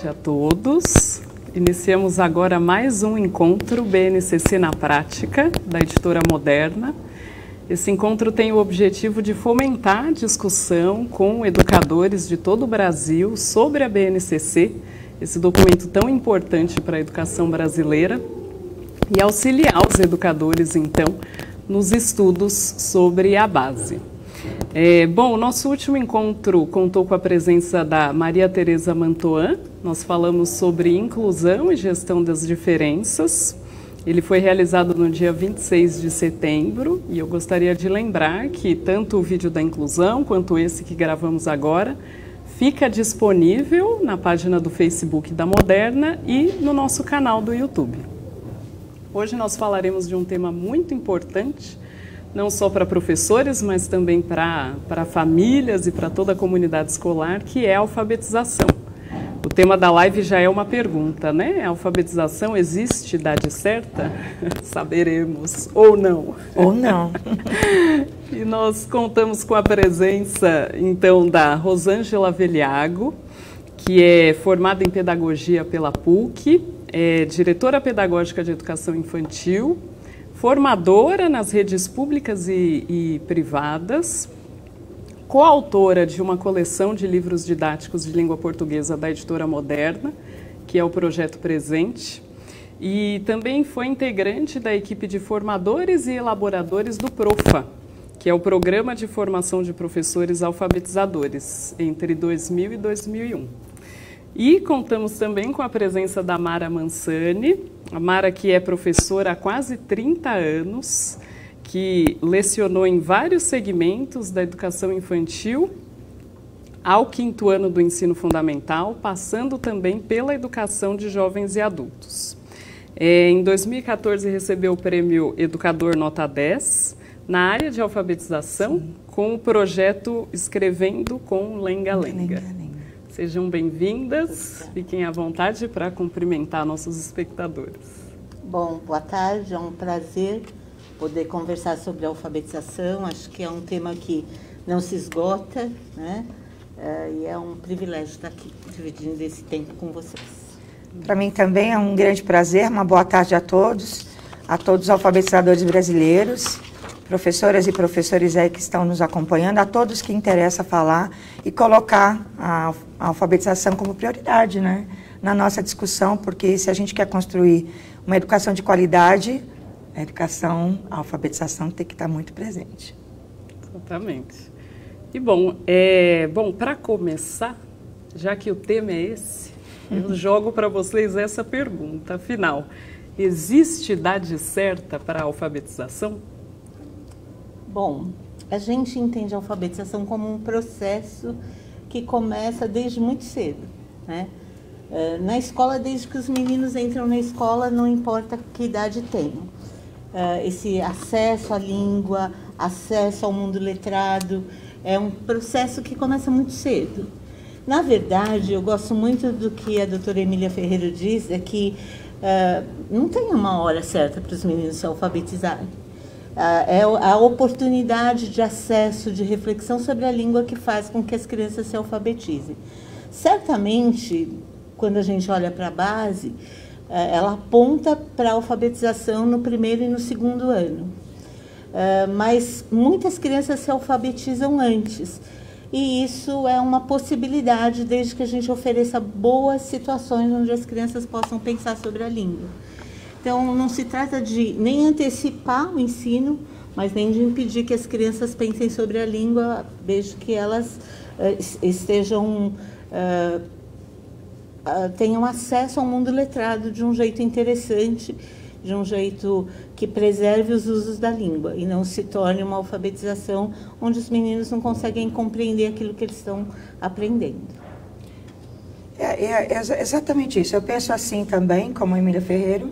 A todos. Iniciamos agora mais um encontro BNCC na Prática, da Editora Moderna. Esse encontro tem o objetivo de fomentar a discussão com educadores de todo o Brasil sobre a BNCC, esse documento tão importante para a educação brasileira, e auxiliar os educadores, então, nos estudos sobre a base. Bom, o nosso último encontro contou com a presença da Maria Tereza Mantoan. Nós falamos sobre inclusão e gestão das diferenças. Ele foi realizado no dia 26 de setembro e eu gostaria de lembrar que tanto o vídeo da inclusão quanto esse que gravamos agora fica disponível na página do Facebook da Moderna e no nosso canal do YouTube. Hoje nós falaremos de um tema muito importante, não só para professores, mas também para famílias e para toda a comunidade escolar, que é a alfabetização. O tema da live já é uma pergunta, né? A alfabetização existe idade certa? Saberemos, ou não. Ou não. E nós contamos com a presença, então, da Rosângela Veliago, que é formada em Pedagogia pela PUC, é diretora pedagógica de Educação Infantil, formadora nas redes públicas e privadas, coautora de uma coleção de livros didáticos de língua portuguesa da Editora Moderna, que é o Projeto Presente, e também foi integrante da equipe de formadores e elaboradores do PROFA, que é o Programa de Formação de Professores Alfabetizadores, entre 2000 e 2001. E contamos também com a presença da Mara Mansani, a Mara que é professora há quase 30 anos, que lecionou em vários segmentos da educação infantil ao 5º ano do ensino fundamental, passando também pela educação de jovens e adultos. Em 2014 recebeu o prêmio Educador Nota 10 na área de alfabetização. Sim. Com o projeto Escrevendo com Lenga-Lenga. Sejam bem-vindas, fiquem à vontade para cumprimentar nossos espectadores. Bom, boa tarde, é um prazer poder conversar sobre a alfabetização. Acho que é um tema que não se esgota, né? E é um privilégio estar aqui dividindo esse tempo com vocês. Para mim também é um grande prazer, uma boa tarde a todos os alfabetizadores brasileiros, professoras e professores aí que estão nos acompanhando, a todos que interessa falar e colocar a alfabetização como prioridade, né, na nossa discussão, porque se a gente quer construir uma educação de qualidade, a alfabetização tem que estar muito presente. Exatamente. E bom, para começar, já que o tema é esse, eu jogo para vocês essa pergunta. Afinal, existe idade certa para a alfabetização? Bom, a gente entende a alfabetização como um processo que começa desde muito cedo, né? Na escola, desde que os meninos entram na escola, não importa que idade tenham. Esse acesso à língua, acesso ao mundo letrado, é um processo que começa muito cedo. Na verdade, eu gosto muito do que a doutora Emília Ferreira diz, é que não tem uma hora certa para os meninos se alfabetizarem. É a oportunidade de acesso, de reflexão sobre a língua que faz com que as crianças se alfabetizem. Certamente, quando a gente olha para a base, ela aponta para a alfabetização no 1º e no 2º ano. Mas muitas crianças se alfabetizam antes. E isso é uma possibilidade, desde que a gente ofereça boas situações onde as crianças possam pensar sobre a língua. Então, não se trata de nem antecipar o ensino, mas nem de impedir que as crianças pensem sobre a língua, desde que elas tenham acesso ao mundo letrado de um jeito interessante, de um jeito que preserve os usos da língua e não se torne uma alfabetização onde os meninos não conseguem compreender aquilo que eles estão aprendendo. É exatamente isso. Eu penso assim também, como a Emília Ferreira,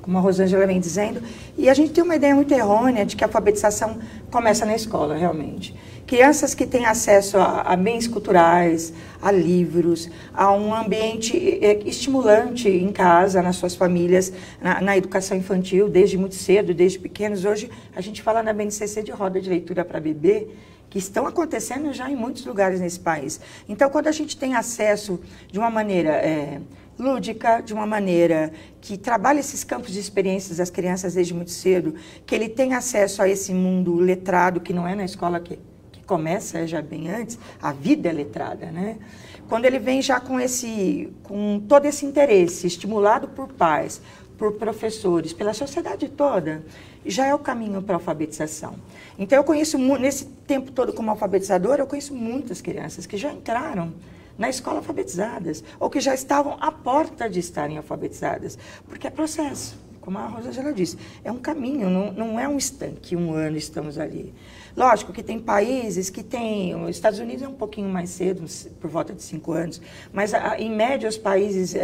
como a Rosângela vem dizendo, e a gente tem uma ideia muito errônea de que a alfabetização começa na escola, realmente. Crianças que têm acesso a bens culturais, a livros, a um ambiente estimulante em casa, nas suas famílias, na educação infantil, desde muito cedo, desde pequenos. Hoje, a gente fala na BNCC de roda de leitura para bebê, que estão acontecendo já em muitos lugares nesse país. Então, quando a gente tem acesso de uma maneira lúdica, de uma maneira que trabalha esses campos de experiências das crianças desde muito cedo, que ele tem acesso a esse mundo letrado, que não é na escola que começa, é já bem antes, a vida é letrada, né? Quando ele vem já com todo esse interesse, estimulado por pais, por professores, pela sociedade toda, já é o caminho para a alfabetização. Então, eu conheço, nesse tempo todo como alfabetizadora, eu conheço muitas crianças que já entraram na escola alfabetizadas, ou que já estavam à porta de estarem alfabetizadas, porque é processo, como a Rosângela disse, é um caminho, não é um estanque, um ano estamos ali. Lógico que tem países que têm, os Estados Unidos é um pouquinho mais cedo, por volta de 5 anos, mas em média os países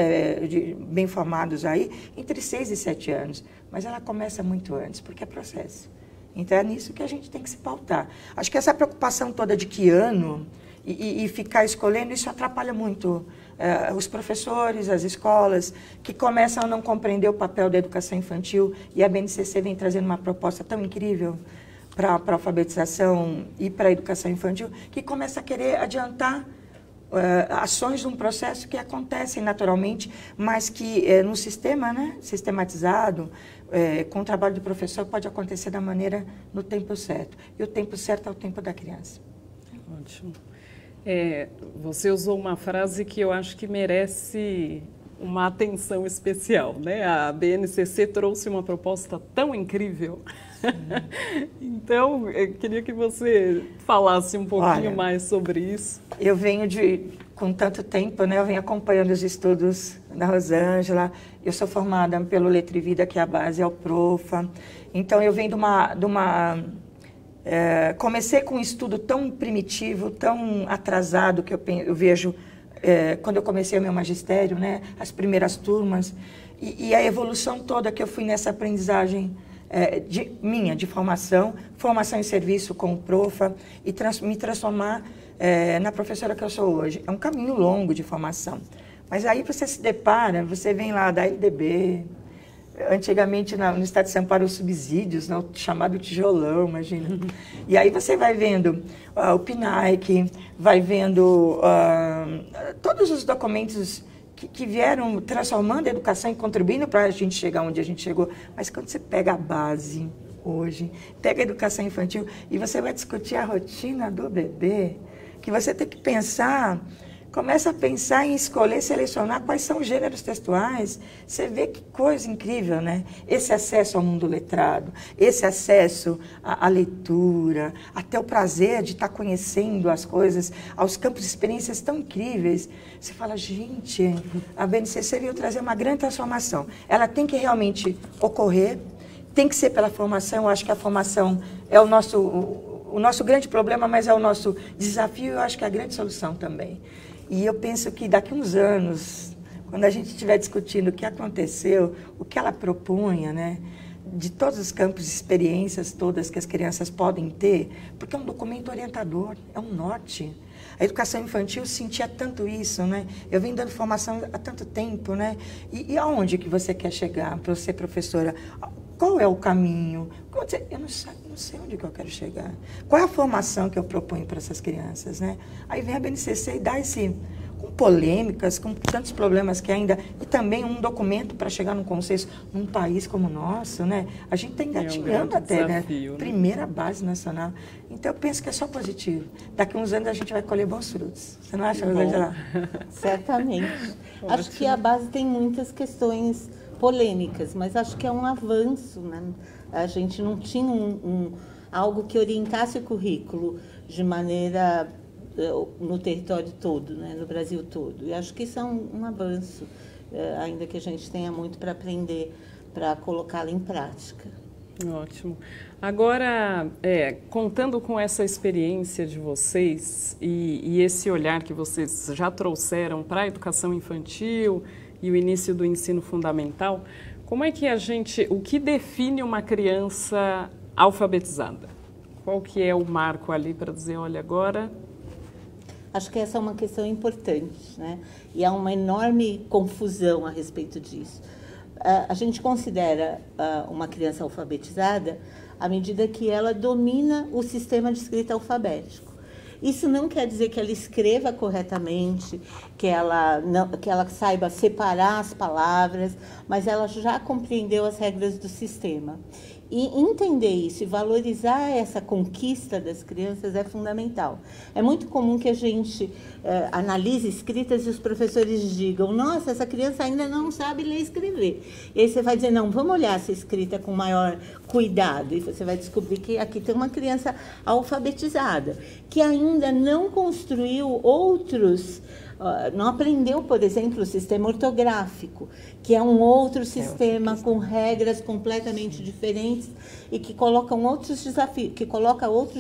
bem formados aí, entre 6 e 7 anos, mas ela começa muito antes, porque é processo. Então é nisso que a gente tem que se pautar. Acho que essa preocupação toda de que ano e ficar escolhendo, isso atrapalha muito os professores, as escolas, que começam a não compreender o papel da educação infantil, e a BNCC vem trazendo uma proposta tão incrível para a alfabetização e para a educação infantil, que começa a querer adiantar ações de um processo que acontecem naturalmente, mas que no sistema, né, sistematizado, com o trabalho do professor, pode acontecer da maneira, no tempo certo. E o tempo certo é o tempo da criança. Ótimo. Você usou uma frase que eu acho que merece uma atenção especial, né? A BNCC trouxe uma proposta tão incrível. Então, eu queria que você falasse um pouquinho mais sobre isso. Eu venho com tanto tempo, né? Eu venho acompanhando os estudos da Rosângela. Eu sou formada pelo Letra e Vida, que é a base, é o Profa. Então, eu venho comecei com um estudo tão primitivo, tão atrasado, que eu vejo quando eu comecei o meu magistério, né, as primeiras turmas, e a evolução toda que eu fui nessa aprendizagem de formação em serviço com o Profa, e me transformar na professora que eu sou hoje. É um caminho longo de formação. Mas aí você se depara, você vem lá da LDB, antigamente no estado de São Paulo, os subsídios, né, o chamado tijolão, imagina. E aí você vai vendo o PNAEC, vai vendo todos os documentos que vieram transformando a educação e contribuindo para a gente chegar onde a gente chegou. Mas quando você pega a base hoje, pega a educação infantil e você vai discutir a rotina do bebê, que você tem que pensar... Começa a pensar em escolher, selecionar quais são os gêneros textuais. Você vê que coisa incrível, né? Esse acesso ao mundo letrado, esse acesso à leitura, até o prazer de estar conhecendo as coisas, aos campos de experiências tão incríveis. Você fala, gente, a BNCC veio trazer uma grande transformação. Ela tem que realmente ocorrer, tem que ser pela formação. Eu acho que a formação é o nosso grande problema, mas é o nosso desafio, eu acho que é a grande solução também. E eu penso que daqui a uns anos, quando a gente estiver discutindo o que aconteceu, o que ela propunha, né, de todos os campos de experiências todas que as crianças podem ter, porque é um documento orientador, é um norte. A educação infantil sentia tanto isso, né? Eu venho dando formação há tanto tempo, né? E aonde que você quer chegar para ser professora? Qual é o caminho? Eu não sei onde que eu quero chegar. Qual é a formação que eu proponho para essas crianças, né? Aí vem a BNCC e dá com polêmicas, com tantos problemas que ainda... E também um documento para chegar num consenso num país como o nosso, né? A gente está engatinhando até, desafio, né? Primeira base nacional. Então, eu penso que é só positivo. Daqui a uns anos a gente vai colher bons frutos. Você não acha, Rosângela? Certamente. Acho que a base tem muitas questões polêmicas, mas acho que é um avanço, né? A gente não tinha algo que orientasse o currículo de maneira no território todo, né? No Brasil todo. E acho que isso é um avanço, ainda que a gente tenha muito para aprender, para colocá-lo em prática. Ótimo. Agora, contando com essa experiência de vocês e esse olhar que vocês já trouxeram para a educação infantil e o início do ensino fundamental, Como é que o que define uma criança alfabetizada? Qual que é o marco ali para dizer, olha, agora... Acho que essa é uma questão importante, né? E há uma enorme confusão a respeito disso. A gente considera uma criança alfabetizada à medida que ela domina o sistema de escrita alfabético. Isso não quer dizer que ela escreva corretamente, que ela saiba separar as palavras, mas ela já compreendeu as regras do sistema. E entender isso e valorizar essa conquista das crianças é fundamental. É muito comum que a gente analise escritas e os professores digam, nossa, essa criança ainda não sabe ler e escrever. E aí você vai dizer, não, vamos olhar essa escrita com maior cuidado. E você vai descobrir que aqui tem uma criança alfabetizada, que ainda não construiu outros... não aprendeu, por exemplo, o sistema ortográfico, que é um outro sistema com regras completamente diferentes e que coloca outros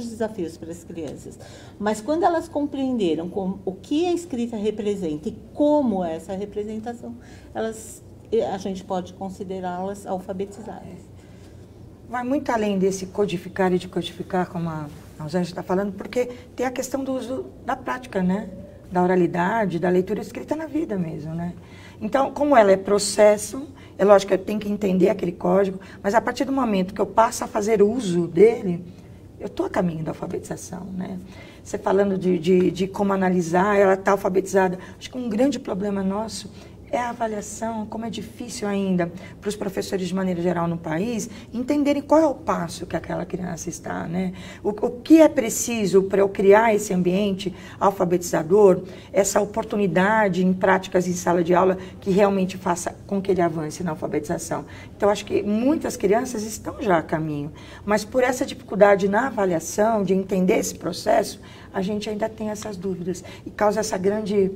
desafios para as crianças. Mas quando elas compreenderam o que a escrita representa e como é essa representação, a gente pode considerá-las alfabetizadas. Vai muito além desse codificar e decodificar, como a Rosângela está falando, porque tem a questão do uso da prática, né? Da oralidade, da leitura escrita na vida mesmo, né? Então, como ela é processo, é lógico que eu tenho que entender aquele código, mas a partir do momento que eu passo a fazer uso dele, eu estou a caminho da alfabetização, né? Você falando de como analisar, ela está alfabetizada. Acho que um grande problema nosso é a avaliação, como é difícil ainda para os professores de maneira geral no país entenderem qual é o passo que aquela criança está, né? O que é preciso para eu criar esse ambiente alfabetizador, essa oportunidade em práticas em sala de aula que realmente faça com que ele avance na alfabetização. Então, acho que muitas crianças estão já a caminho, mas por essa dificuldade na avaliação, de entender esse processo, a gente ainda tem essas dúvidas e causa essa grande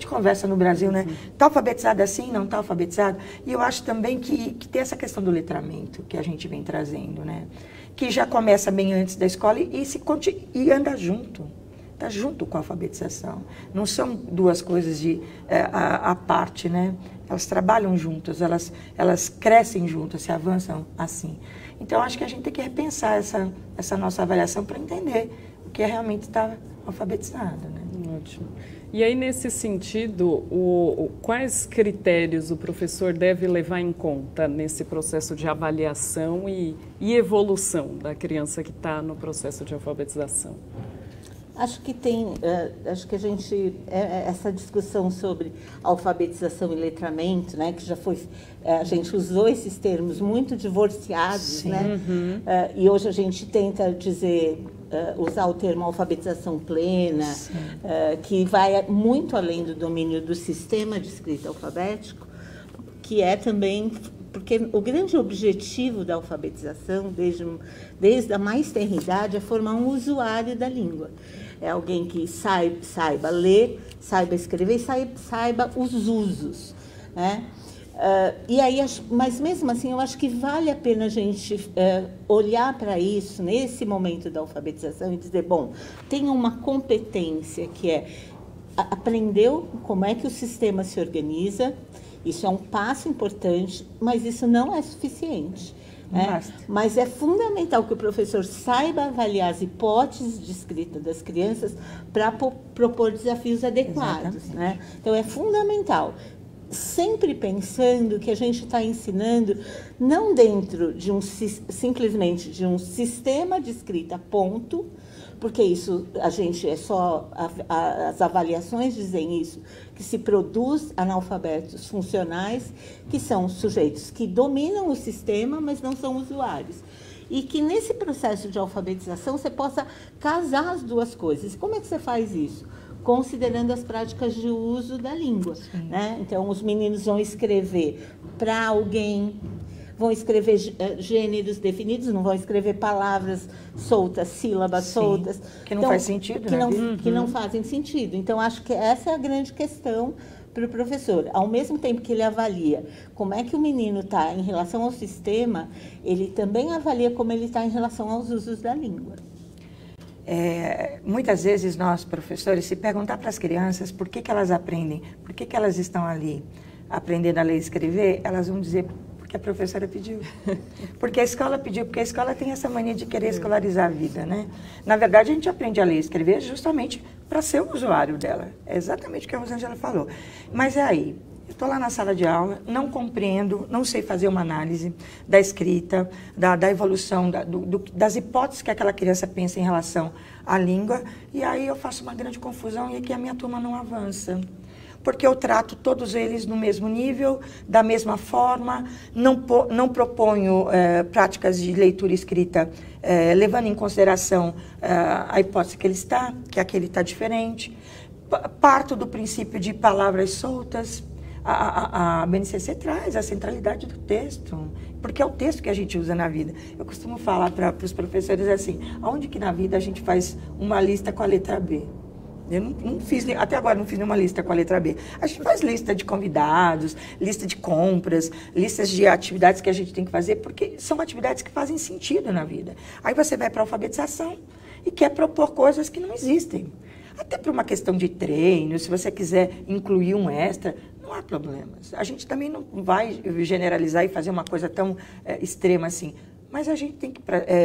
conversa no Brasil, né? Está alfabetizado assim, não está alfabetizado? E eu acho também que tem essa questão do letramento que a gente vem trazendo, né? Que já começa bem antes da escola e anda junto. Está junto com a alfabetização. Não são duas coisas à parte, né? Elas trabalham juntas, elas crescem juntas, se avançam assim. Então, acho que a gente tem que repensar essa nossa avaliação para entender o que é realmente estar alfabetizado, né? Ótimo. E aí, nesse sentido, quais critérios o professor deve levar em conta nesse processo de avaliação e evolução da criança que está no processo de alfabetização? Acho que acho que essa discussão sobre alfabetização e letramento, né, que já foi, a gente usou esses termos muito divorciados, sim, né? Uhum. E hoje a gente tenta usar o termo alfabetização plena, que vai muito além do domínio do sistema de escrita alfabético, que é também... Porque o grande objetivo da alfabetização, desde a mais tenra idade, é formar um usuário da língua. É alguém que saiba ler, saiba escrever e saiba os usos, né? Mas mesmo assim, eu acho que vale a pena a gente olhar para isso, nesse momento da alfabetização, e dizer, bom, tem uma competência que é aprendeu como é que o sistema se organiza. Isso é um passo importante, mas isso não é suficiente, né? Mas é fundamental que o professor saiba avaliar as hipóteses de escrita das crianças para propor desafios adequados, né? Então, é fundamental, sempre pensando que a gente está ensinando não dentro de simplesmente de um sistema de escrita, ponto, porque isso as avaliações dizem isso, que se produz analfabetos funcionais, que são sujeitos que dominam o sistema, mas não são usuários. E que nesse processo de alfabetização você possa casar as duas coisas. Como é que você faz isso? Considerando as práticas de uso da língua, né? Então, os meninos vão escrever para alguém, vão escrever gêneros definidos, não vão escrever palavras soltas, sílabas soltas. Que não faz sentido, que não fazem sentido. Então, acho que essa é a grande questão para o professor. Ao mesmo tempo que ele avalia como é que o menino está em relação ao sistema, ele também avalia como ele está em relação aos usos da língua. Muitas vezes nós, professores, se perguntar para as crianças por que elas aprendem, por que elas estão ali, aprendendo a ler e escrever, elas vão dizer porque a professora pediu. Porque a escola pediu, porque a escola tem essa mania de querer escolarizar a vida, né? Na verdade, a gente aprende a ler e escrever justamente para ser o usuário dela. É exatamente o que a Rosângela falou. Mas é aí, eu estou lá na sala de aula, não compreendo, não sei fazer uma análise da escrita, da evolução, das hipóteses que aquela criança pensa em relação à língua, e aí eu faço uma grande confusão e aqui a minha turma não avança. Porque eu trato todos eles no mesmo nível, da mesma forma, não proponho práticas de leitura e escrita levando em consideração a hipótese que ele está, que aquele está diferente. Parto do princípio de palavras soltas. A BNCC traz a centralidade do texto, porque é o texto que a gente usa na vida. Eu costumo falar para os professores assim, aonde que na vida a gente faz uma lista com a letra B? Eu não fiz, até agora não fiz nenhuma lista com a letra B. A gente faz lista de convidados, lista de compras, listas de atividades que a gente tem que fazer, porque são atividades que fazem sentido na vida. Aí você vai para a alfabetização e quer propor coisas que não existem. Até por uma questão de treino, se você quiser incluir um extra, não há problemas. A gente também não vai generalizar e fazer uma coisa tão extrema assim. Mas a gente tem que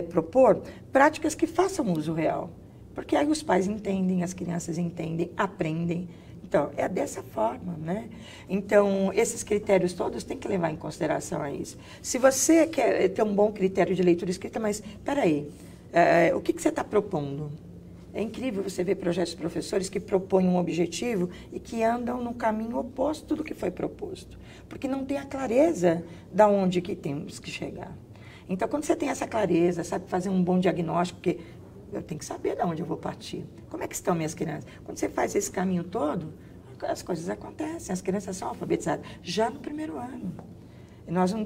propor práticas que façam uso real. Porque aí os pais entendem, as crianças entendem, aprendem. Então, é dessa forma, né? Então, esses critérios todos têm que levar em consideração a isso. Se você quer ter um bom critério de leitura escrita, mas, peraí, o que você está propondo? É incrível você ver projetos de professores que propõem um objetivo e que andam no caminho oposto do que foi proposto. Porque não tem a clareza de onde que temos que chegar. Então, quando você tem essa clareza, sabe fazer um bom diagnóstico, porque eu tenho que saber de onde eu vou partir. Como é que estão minhas crianças? Quando você faz esse caminho todo, as coisas acontecem. As crianças são alfabetizadas já no primeiro ano.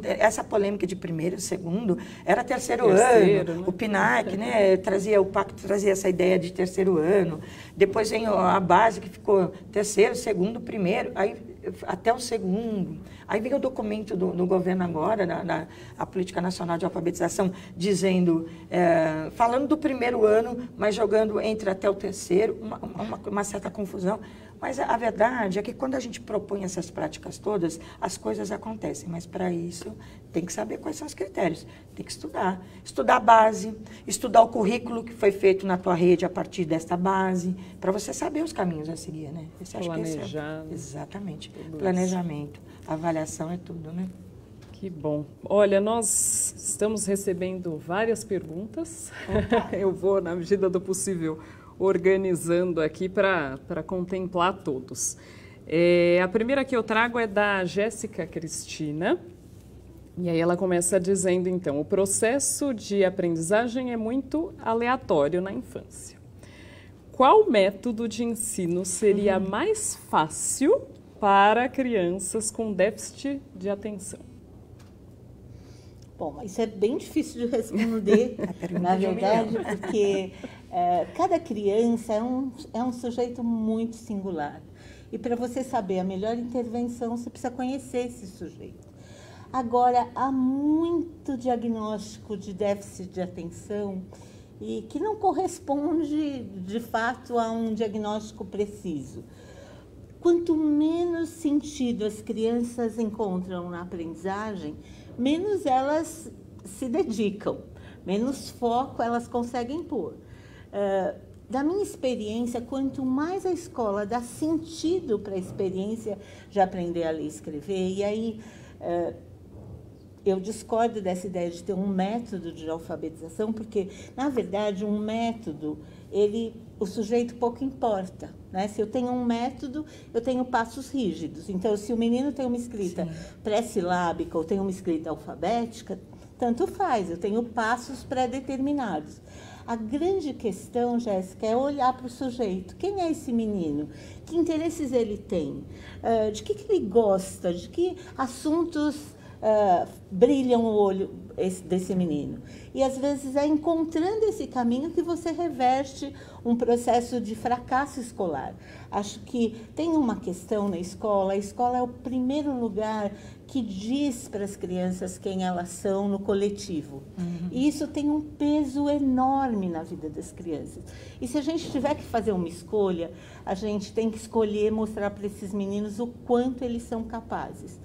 Essa polêmica de primeiro e segundo era terceiro ano. Né? O PNAC, né, o pacto trazia essa ideia de terceiro ano. Depois vem a base que ficou terceiro, segundo, primeiro, aí até o segundo. Aí vem o documento do governo agora, a Política Nacional de Alfabetização, dizendo, falando do primeiro ano, mas jogando entre até o terceiro, uma certa confusão. Mas a verdade é que quando a gente propõe essas práticas todas, as coisas acontecem. Mas para isso, tem que saber quais são os critérios. Tem que estudar. Estudar a base, estudar o currículo que foi feito na tua rede a partir desta base, para você saber os caminhos a seguir, né? Planejar. Exatamente. Planejamento. Avaliação é tudo, né? Que bom. Olha, nós estamos recebendo várias perguntas. Eu vou, na medida do possível, organizando aqui para contemplar todos. A primeira que eu trago é da Jéssica Cristina. E aí ela começa dizendo, então, o processo de aprendizagem é muito aleatório na infância. Qual método de ensino seria mais fácil para crianças com déficit de atenção? Bom, isso é bem difícil de responder, na verdade, porque cada criança é um sujeito muito singular. E para você saber a melhor intervenção, você precisa conhecer esse sujeito. Agora, há muito diagnóstico de déficit de atenção e que não corresponde, de fato, a um diagnóstico preciso. Quanto menos sentido as crianças encontram na aprendizagem, menos elas se dedicam, menos foco elas conseguem pôr. Da minha experiência, quanto mais a escola dá sentido para a experiência de aprender a ler e escrever, e aí eu discordo dessa ideia de ter um método de alfabetização, porque, na verdade, um método, o sujeito pouco importa, né? Se eu tenho um método, eu tenho passos rígidos. Então, se o menino tem uma escrita pré-silábica ou tem uma escrita alfabética, tanto faz, eu tenho passos pré-determinados. A grande questão, Jéssica, é olhar para o sujeito. Quem é esse menino? Que interesses ele tem? De que ele gosta? De que assuntos brilham o olho? desse menino. E às vezes é encontrando esse caminho que você reverte um processo de fracasso escolar. Acho que tem uma questão na escola, a escola é o primeiro lugar que diz para as crianças quem elas são no coletivo. E isso tem um peso enorme na vida das crianças. E se a gente tiver que fazer uma escolha, a gente tem que escolher mostrar para esses meninos o quanto eles são capazes.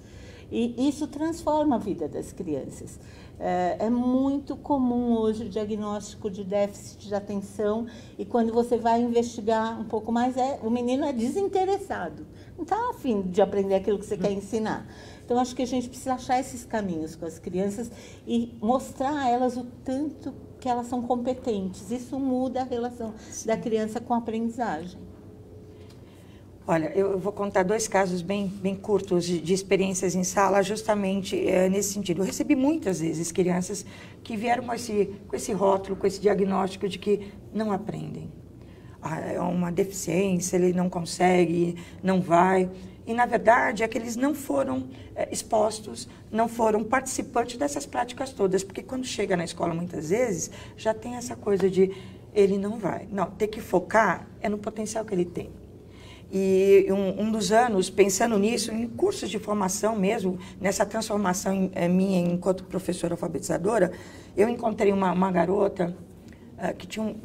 E isso transforma a vida das crianças. É muito comum hoje o diagnóstico de déficit de atenção e quando você vai investigar um pouco mais, o menino é desinteressado. Não está a fim de aprender aquilo que você quer ensinar. Então, acho que a gente precisa achar esses caminhos com as crianças e mostrar a elas o tanto que elas são competentes. Isso muda a relação da criança com a aprendizagem. Olha, eu vou contar 2 casos bem curtos de experiências em sala, justamente nesse sentido. Eu recebi muitas vezes crianças que vieram com esse rótulo, com esse diagnóstico de que não aprendem. É uma deficiência, ele não consegue, não vai. E, na verdade, é que eles não foram expostos, não foram participantes dessas práticas todas, porque quando chega na escola, muitas vezes, já tem essa coisa de ele não vai. Não, tem que focar no potencial que ele tem. E um dos anos, pensando nisso, em cursos de formação mesmo, nessa transformação minha enquanto professora alfabetizadora, eu encontrei uma garota que tinha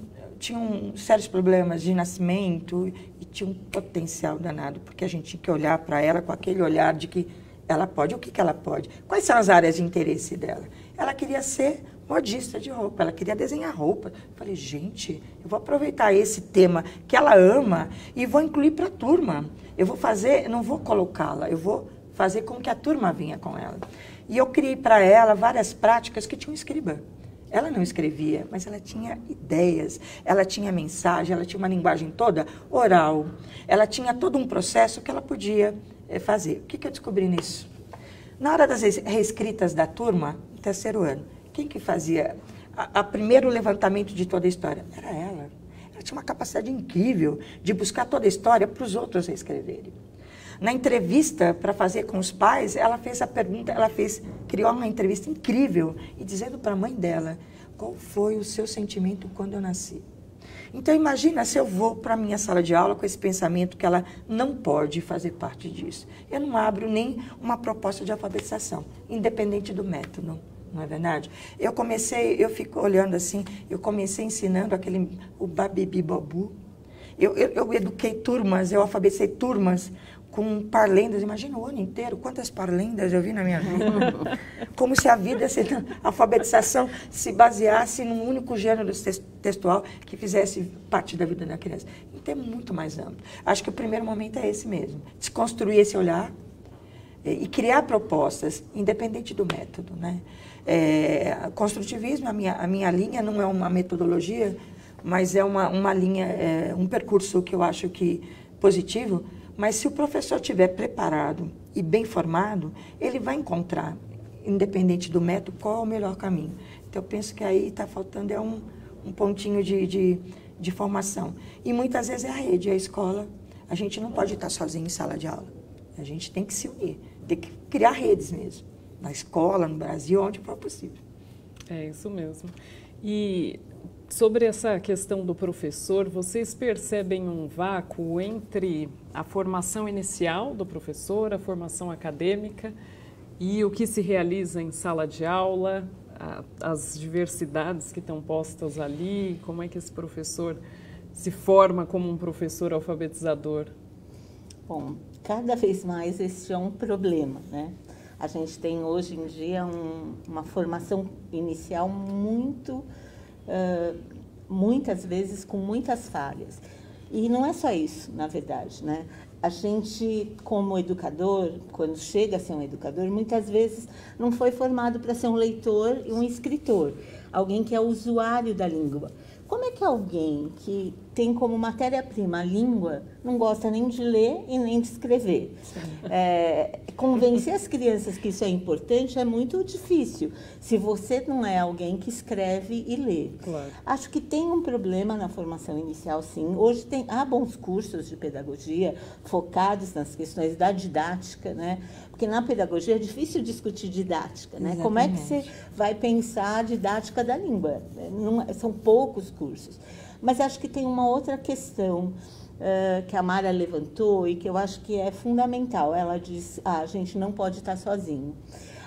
sérios problemas de nascimento e tinha um potencial danado, porque a gente tinha que olhar para ela com aquele olhar de que ela pode. O que ela pode? Quais são as áreas de interesse dela? Ela queria ser modista de roupa, ela queria desenhar roupa. Eu falei, gente, eu vou aproveitar esse tema que ela ama e vou incluir para a turma. Eu vou fazer, não vou colocá-la, eu vou fazer com que a turma venha com ela. E eu criei para ela várias práticas que tinham escriba. Ela não escrevia, mas ela tinha ideias, ela tinha mensagem, ela tinha uma linguagem toda oral. Ela tinha todo um processo que ela podia fazer. O que eu descobri nisso? Na hora das reescritas da turma, no 3º ano, quem que fazia o primeiro levantamento de toda a história? Era ela. Ela tinha uma capacidade incrível de buscar toda a história para os outros reescreverem. Na entrevista para fazer com os pais, ela fez a pergunta, criou uma entrevista incrível e dizendo para a mãe dela, qual foi o seu sentimento quando eu nasci? Então, imagina se eu vou para a minha sala de aula com esse pensamento que ela não pode fazer parte disso. Eu não abro nem uma proposta de alfabetização, independente do método. Não é verdade? Eu fico olhando assim, eu comecei ensinando o babibi-bobu. Eu eduquei turmas, eu alfabetizei turmas com parlendas. Imagina o ano inteiro, quantas parlendas eu vi na minha vida. Como se a vida, a alfabetização se baseasse num único gênero textual que fizesse parte da vida da criança. Então é muito mais amplo. Acho que o primeiro momento é esse mesmo, desconstruir esse olhar e criar propostas, independente do método, né? Construtivismo, a minha linha não é uma metodologia, mas é uma linha, um percurso que eu acho que positivo, mas se o professor estiver preparado e bem formado, ele vai encontrar, independente do método, qual é o melhor caminho. Então, eu penso que aí está faltando um pontinho de formação. E muitas vezes é a rede, é a escola. A gente não pode estar sozinho em sala de aula. A gente tem que se unir, tem que criar redes mesmo. Na escola, no Brasil, onde for possível. É isso mesmo. E sobre essa questão do professor, vocês percebem um vácuo entre a formação inicial do professor, a formação acadêmica e o que se realiza em sala de aula, as diversidades que estão postas ali, como é que esse professor se forma como um professor alfabetizador? Bom, cada vez mais esse é um problema, né? A gente tem hoje em dia uma formação inicial muitas vezes com muitas falhas. E não é só isso, na verdade, né? A gente, como educador, quando chega a ser um educador, muitas vezes não foi formado para ser um leitor e um escritor, alguém que é usuário da língua. Como é que alguém que tem como matéria-prima a língua, não gosta nem de ler e nem de escrever. Convencer as crianças que isso é importante é muito difícil, se você não é alguém que escreve e lê. Claro. Acho que tem um problema na formação inicial, sim. Hoje há bons cursos de pedagogia focados nas questões da didática, né? Porque na pedagogia é difícil discutir didática, né? Como é que você vai pensar a didática da língua? São poucos cursos. Mas acho que tem uma outra questão que a Mara levantou e que eu acho que é fundamental. Ela diz, a gente não pode estar sozinho.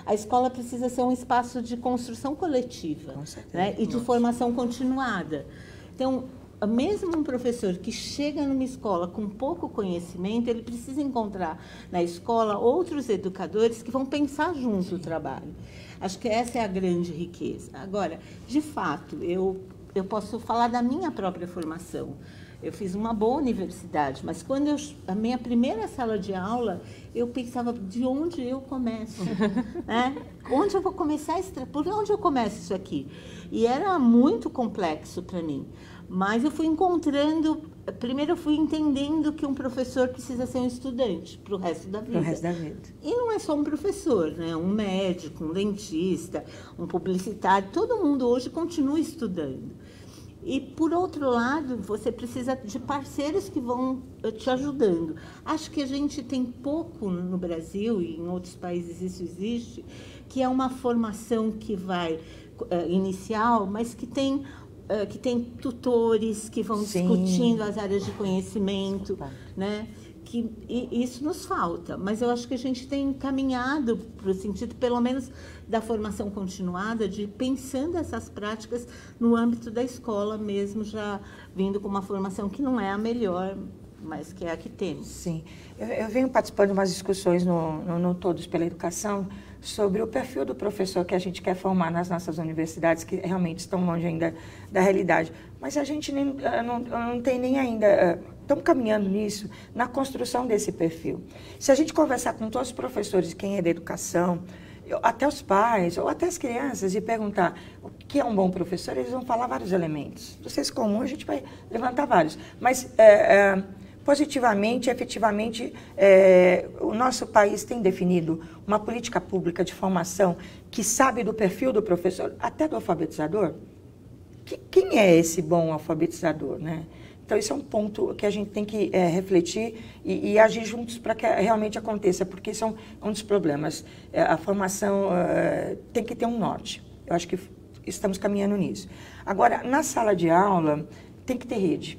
A escola precisa ser um espaço de construção coletiva, né? E de formação continuada. Então, mesmo um professor que chega numa escola com pouco conhecimento, ele precisa encontrar na escola outros educadores que vão pensar junto o trabalho. Acho que essa é a grande riqueza. Agora, de fato, eu posso falar da minha própria formação. Eu fiz uma boa universidade, mas quando a minha primeira sala de aula, eu pensava, de onde eu começo? Né? Onde eu vou começar? Por onde eu começo isso aqui? E era muito complexo para mim. Mas eu fui primeiro eu fui entendendo que um professor precisa ser um estudante para o resto da vida. Para o resto da vida. E não é só um professor, né? Um médico, um dentista, um publicitário, todo mundo hoje continua estudando. E, por outro lado, você precisa de parceiros que vão te ajudando. Acho que a gente tem pouco no Brasil, e em outros países isso existe, que é uma formação que vai inicial, mas que tem tutores que vão discutindo as áreas de conhecimento, né? E isso nos falta, mas eu acho que a gente tem caminhado para o sentido, pelo menos, da formação continuada, de pensando essas práticas no âmbito da escola mesmo, já vindo com uma formação que não é a melhor, mas que é a que temos. Sim. Eu venho participando de umas discussões no Todos pela Educação sobre o perfil do professor que a gente quer formar nas nossas universidades, que realmente estão longe ainda da realidade. Mas a gente não tem nem ainda... Estamos caminhando nisso, na construção desse perfil. Se a gente conversar com todos os professores, quem é da educação, até os pais, ou até as crianças, e perguntar o que é um bom professor, eles vão falar vários elementos. Do senso comum, a gente vai levantar vários. Mas, positivamente, efetivamente, o nosso país tem definido uma política pública de formação que sabe do perfil do professor, até do alfabetizador. Quem é esse bom alfabetizador, né? Então, isso é um ponto que a gente tem que refletir e agir juntos para que realmente aconteça, porque isso é um dos problemas. A formação tem que ter um norte. Eu acho que estamos caminhando nisso. Agora, na sala de aula, tem que ter rede.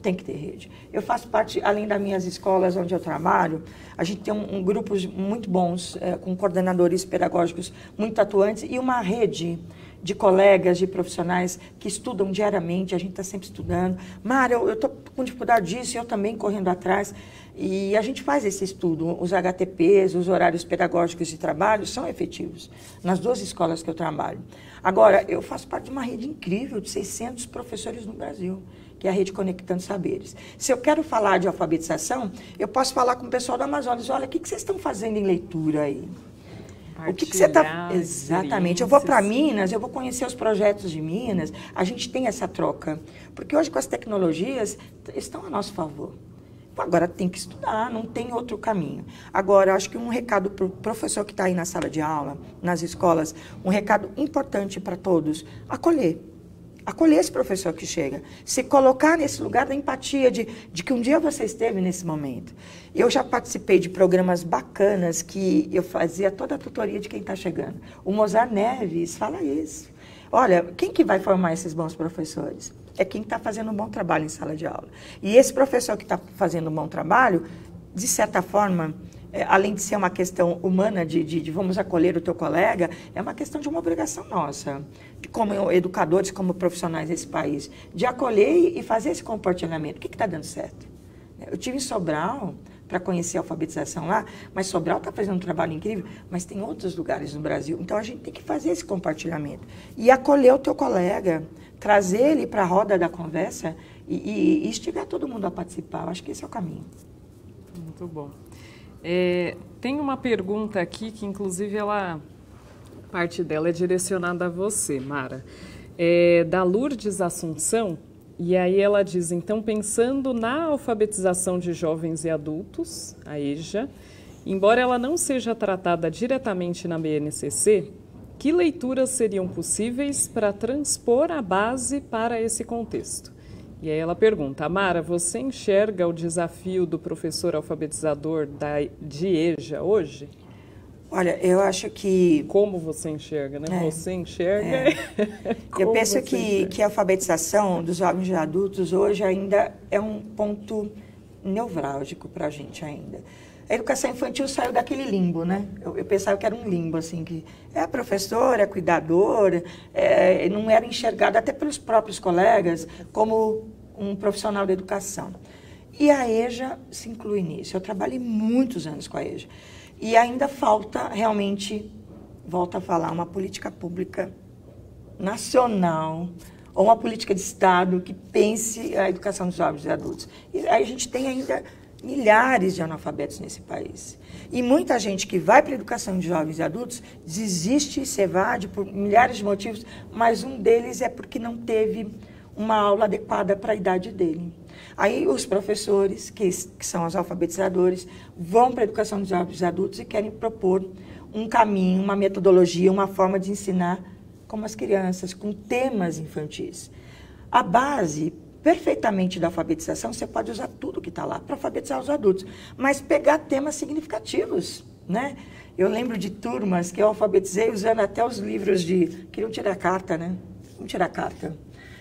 Tem que ter rede. Eu faço parte, além das minhas escolas onde eu trabalho, a gente tem grupos muito bons, com coordenadores pedagógicos muito atuantes e uma rede de colegas, de profissionais que estudam diariamente, a gente está sempre estudando. Mara, eu estou com dificuldade disso, eu também correndo atrás. E a gente faz esse estudo. Os HTPs, os horários pedagógicos de trabalho, são efetivos nas duas escolas que eu trabalho. Agora, eu faço parte de uma rede incrível de 600 professores no Brasil, que é a Rede Conectando Saberes. Se eu quero falar de alfabetização, eu posso falar com o pessoal do Amazonas. Olha, o que vocês estão fazendo em leitura aí? O que você está... Exatamente. Eu vou para Minas, eu vou conhecer os projetos de Minas. A gente tem essa troca. Porque hoje, com as tecnologias, estão a nosso favor. Agora, tem que estudar, não tem outro caminho. Agora, acho que um recado para o professor que está aí na sala de aula, nas escolas, um recado importante para todos, acolher. Acolher esse professor que chega, se colocar nesse lugar da empatia, de que um dia você esteve nesse momento. Eu já participei de programas bacanas que eu fazia toda a tutoria de quem está chegando. O Mozart Neves fala isso. Olha, quem que vai formar esses bons professores? É quem está fazendo um bom trabalho em sala de aula. E esse professor que está fazendo um bom trabalho, de certa forma... além de ser uma questão humana de vamos acolher o teu colega, é uma questão de uma obrigação nossa, como educadores, como profissionais desse país, de acolher e fazer esse compartilhamento. O que está dando certo? Eu tive em Sobral para conhecer a alfabetização lá, mas Sobral está fazendo um trabalho incrível, mas tem outros lugares no Brasil. Então, a gente tem que fazer esse compartilhamento e acolher o teu colega, trazer ele para a roda da conversa e instigar todo mundo a participar. Eu acho que esse é o caminho. Muito bom. Tem uma pergunta aqui que, inclusive, parte dela é direcionada a você, Mara. Da Lourdes Assunção, E aí ela diz, então, pensando na alfabetização de jovens e adultos, a EJA, embora ela não seja tratada diretamente na BNCC, que leituras seriam possíveis para transpor a base para esse contexto? E aí ela pergunta, Amara, você enxerga o desafio do professor alfabetizador de EJA hoje? Olha, eu acho que... Como você enxerga, né? Você enxerga... Eu penso que a alfabetização dos jovens e adultos hoje ainda é um ponto nevrálgico para a gente ainda. A educação infantil saiu daquele limbo, né? Eu pensava que era um limbo, assim, que é professora, é cuidadora, não era enxergada até pelos próprios colegas como um profissional da educação. E a EJA se inclui nisso. Eu trabalhei muitos anos com a EJA. E ainda falta, realmente, volto a falar, uma política pública nacional ou uma política de Estado que pense a educação dos jovens e adultos. E aí a gente tem ainda milhares de analfabetos nesse país. E muita gente que vai para a educação de jovens e adultos desiste e se evade por milhares de motivos, mas um deles é porque não teve uma aula adequada para a idade dele. Aí os professores, que são os alfabetizadores, vão para a educação dos jovens e adultos e querem propor um caminho, uma metodologia, uma forma de ensinar como as crianças, com temas infantis. A base perfeitamente da alfabetização, você pode usar tudo que está lá para alfabetizar os adultos, mas pegar temas significativos, né? Eu lembro de turmas que eu alfabetizei usando até os livros queriam tirar carta, né? Vamos tirar carta.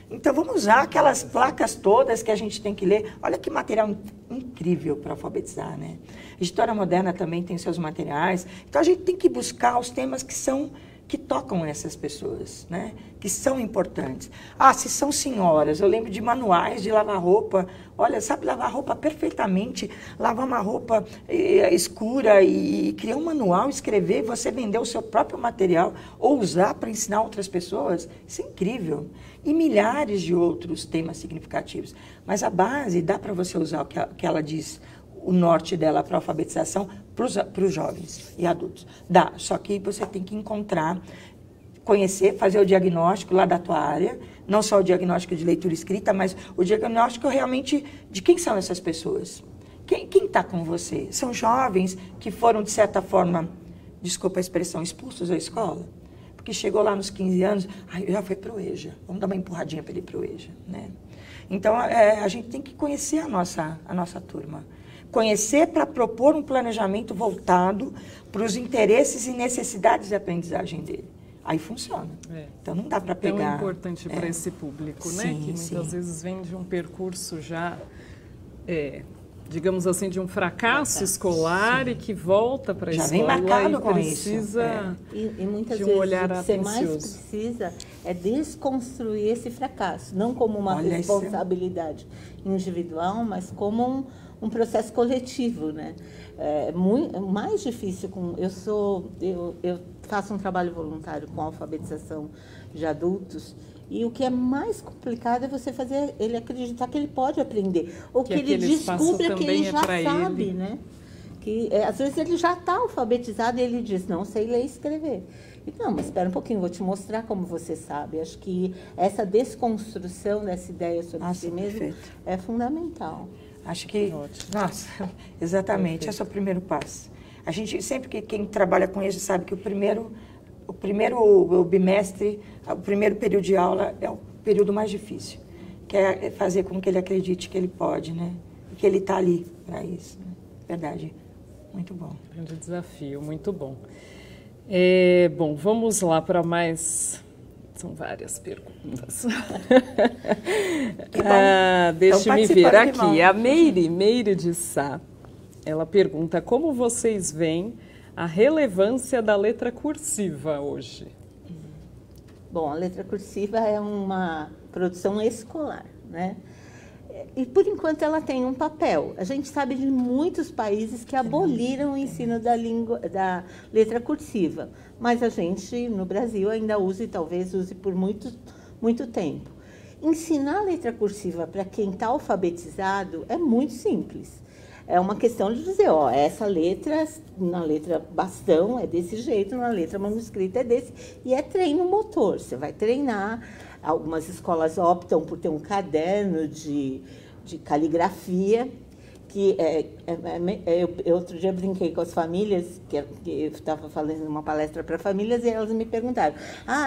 Então, vamos usar aquelas placas todas que a gente tem que ler. Olha que material incrível para alfabetizar, né? A História Moderna também tem seus materiais. Então, a gente tem que buscar os temas que tocam essas pessoas, né? Que são importantes. Ah, se são senhoras, eu lembro de manuais de lavar roupa. Olha, sabe lavar roupa perfeitamente, lavar uma roupa escura e criar um manual, escrever, você vender o seu próprio material ou usar para ensinar outras pessoas. Isso é incrível. E milhares de outros temas significativos. Mas a base, dá para você usar o que ela diz, o norte dela para a alfabetização para os jovens e adultos. Dá, só que você tem que encontrar, conhecer, fazer o diagnóstico lá da tua área, não só o diagnóstico de leitura escrita, mas o diagnóstico realmente de quem são essas pessoas. Quem está com você? São jovens que foram, de certa forma, desculpa a expressão, expulsos da escola? Porque chegou lá nos 15 anos, já foi para o EJA, vamos dar uma empurradinha para ele ir para o EJA, né? Então, a gente tem que conhecer a nossa turma. Conhecer para propor um planejamento voltado para os interesses e necessidades de aprendizagem dele. Aí funciona. Então, não dá para pegar... É tão importante para esse público, né? Que muitas vezes vem de um percurso já, digamos assim, de um fracasso escolar e que volta para a escola vem marcado com precisa isso. E muitas de vezes um olhar o que você atencioso. mais precisa é desconstruir esse fracasso, não como uma responsabilidade individual, mas como um processo coletivo, né? É mais difícil eu faço um trabalho voluntário com alfabetização de adultos e o que é mais complicado é você fazer ele acreditar que ele pode aprender ou que ele descubra que ele já sabe, né? Que às vezes ele já está alfabetizado e ele diz, não sei ler e escrever. E, não, mas espera um pouquinho, vou te mostrar como você sabe. Acho que essa desconstrução dessa ideia sobre si mesmo é fundamental. Acho que, nossa, exatamente, esse é o primeiro passo. A gente, sempre que quem trabalha com isso sabe que o primeiro bimestre, o primeiro período de aula é o período mais difícil, que é fazer com que ele acredite que ele pode, né? E que ele está ali para isso. Né? Verdade, muito bom. Grande desafio, muito bom. Bom, vamos lá para mais... São várias perguntas. Deixe-me ver aqui. A Meire de Sá, ela pergunta, como vocês veem a relevância da letra cursiva hoje? Bom, a letra cursiva é uma produção escolar, né? E, por enquanto, ela tem um papel. A gente sabe de muitos países que aboliram o ensino da letra cursiva, mas a gente, no Brasil, ainda usa e talvez use por muito tempo. Ensinar a letra cursiva para quem está alfabetizado é muito simples. É uma questão de dizer, ó, essa letra, na letra bastão é desse jeito, na letra manuscrita é desse, e é treino motor. Você vai treinar Algumas escolas optam por ter um caderno de caligrafia, que eu outro dia brinquei com as famílias, que eu estava fazendo uma palestra para famílias, e elas me perguntaram,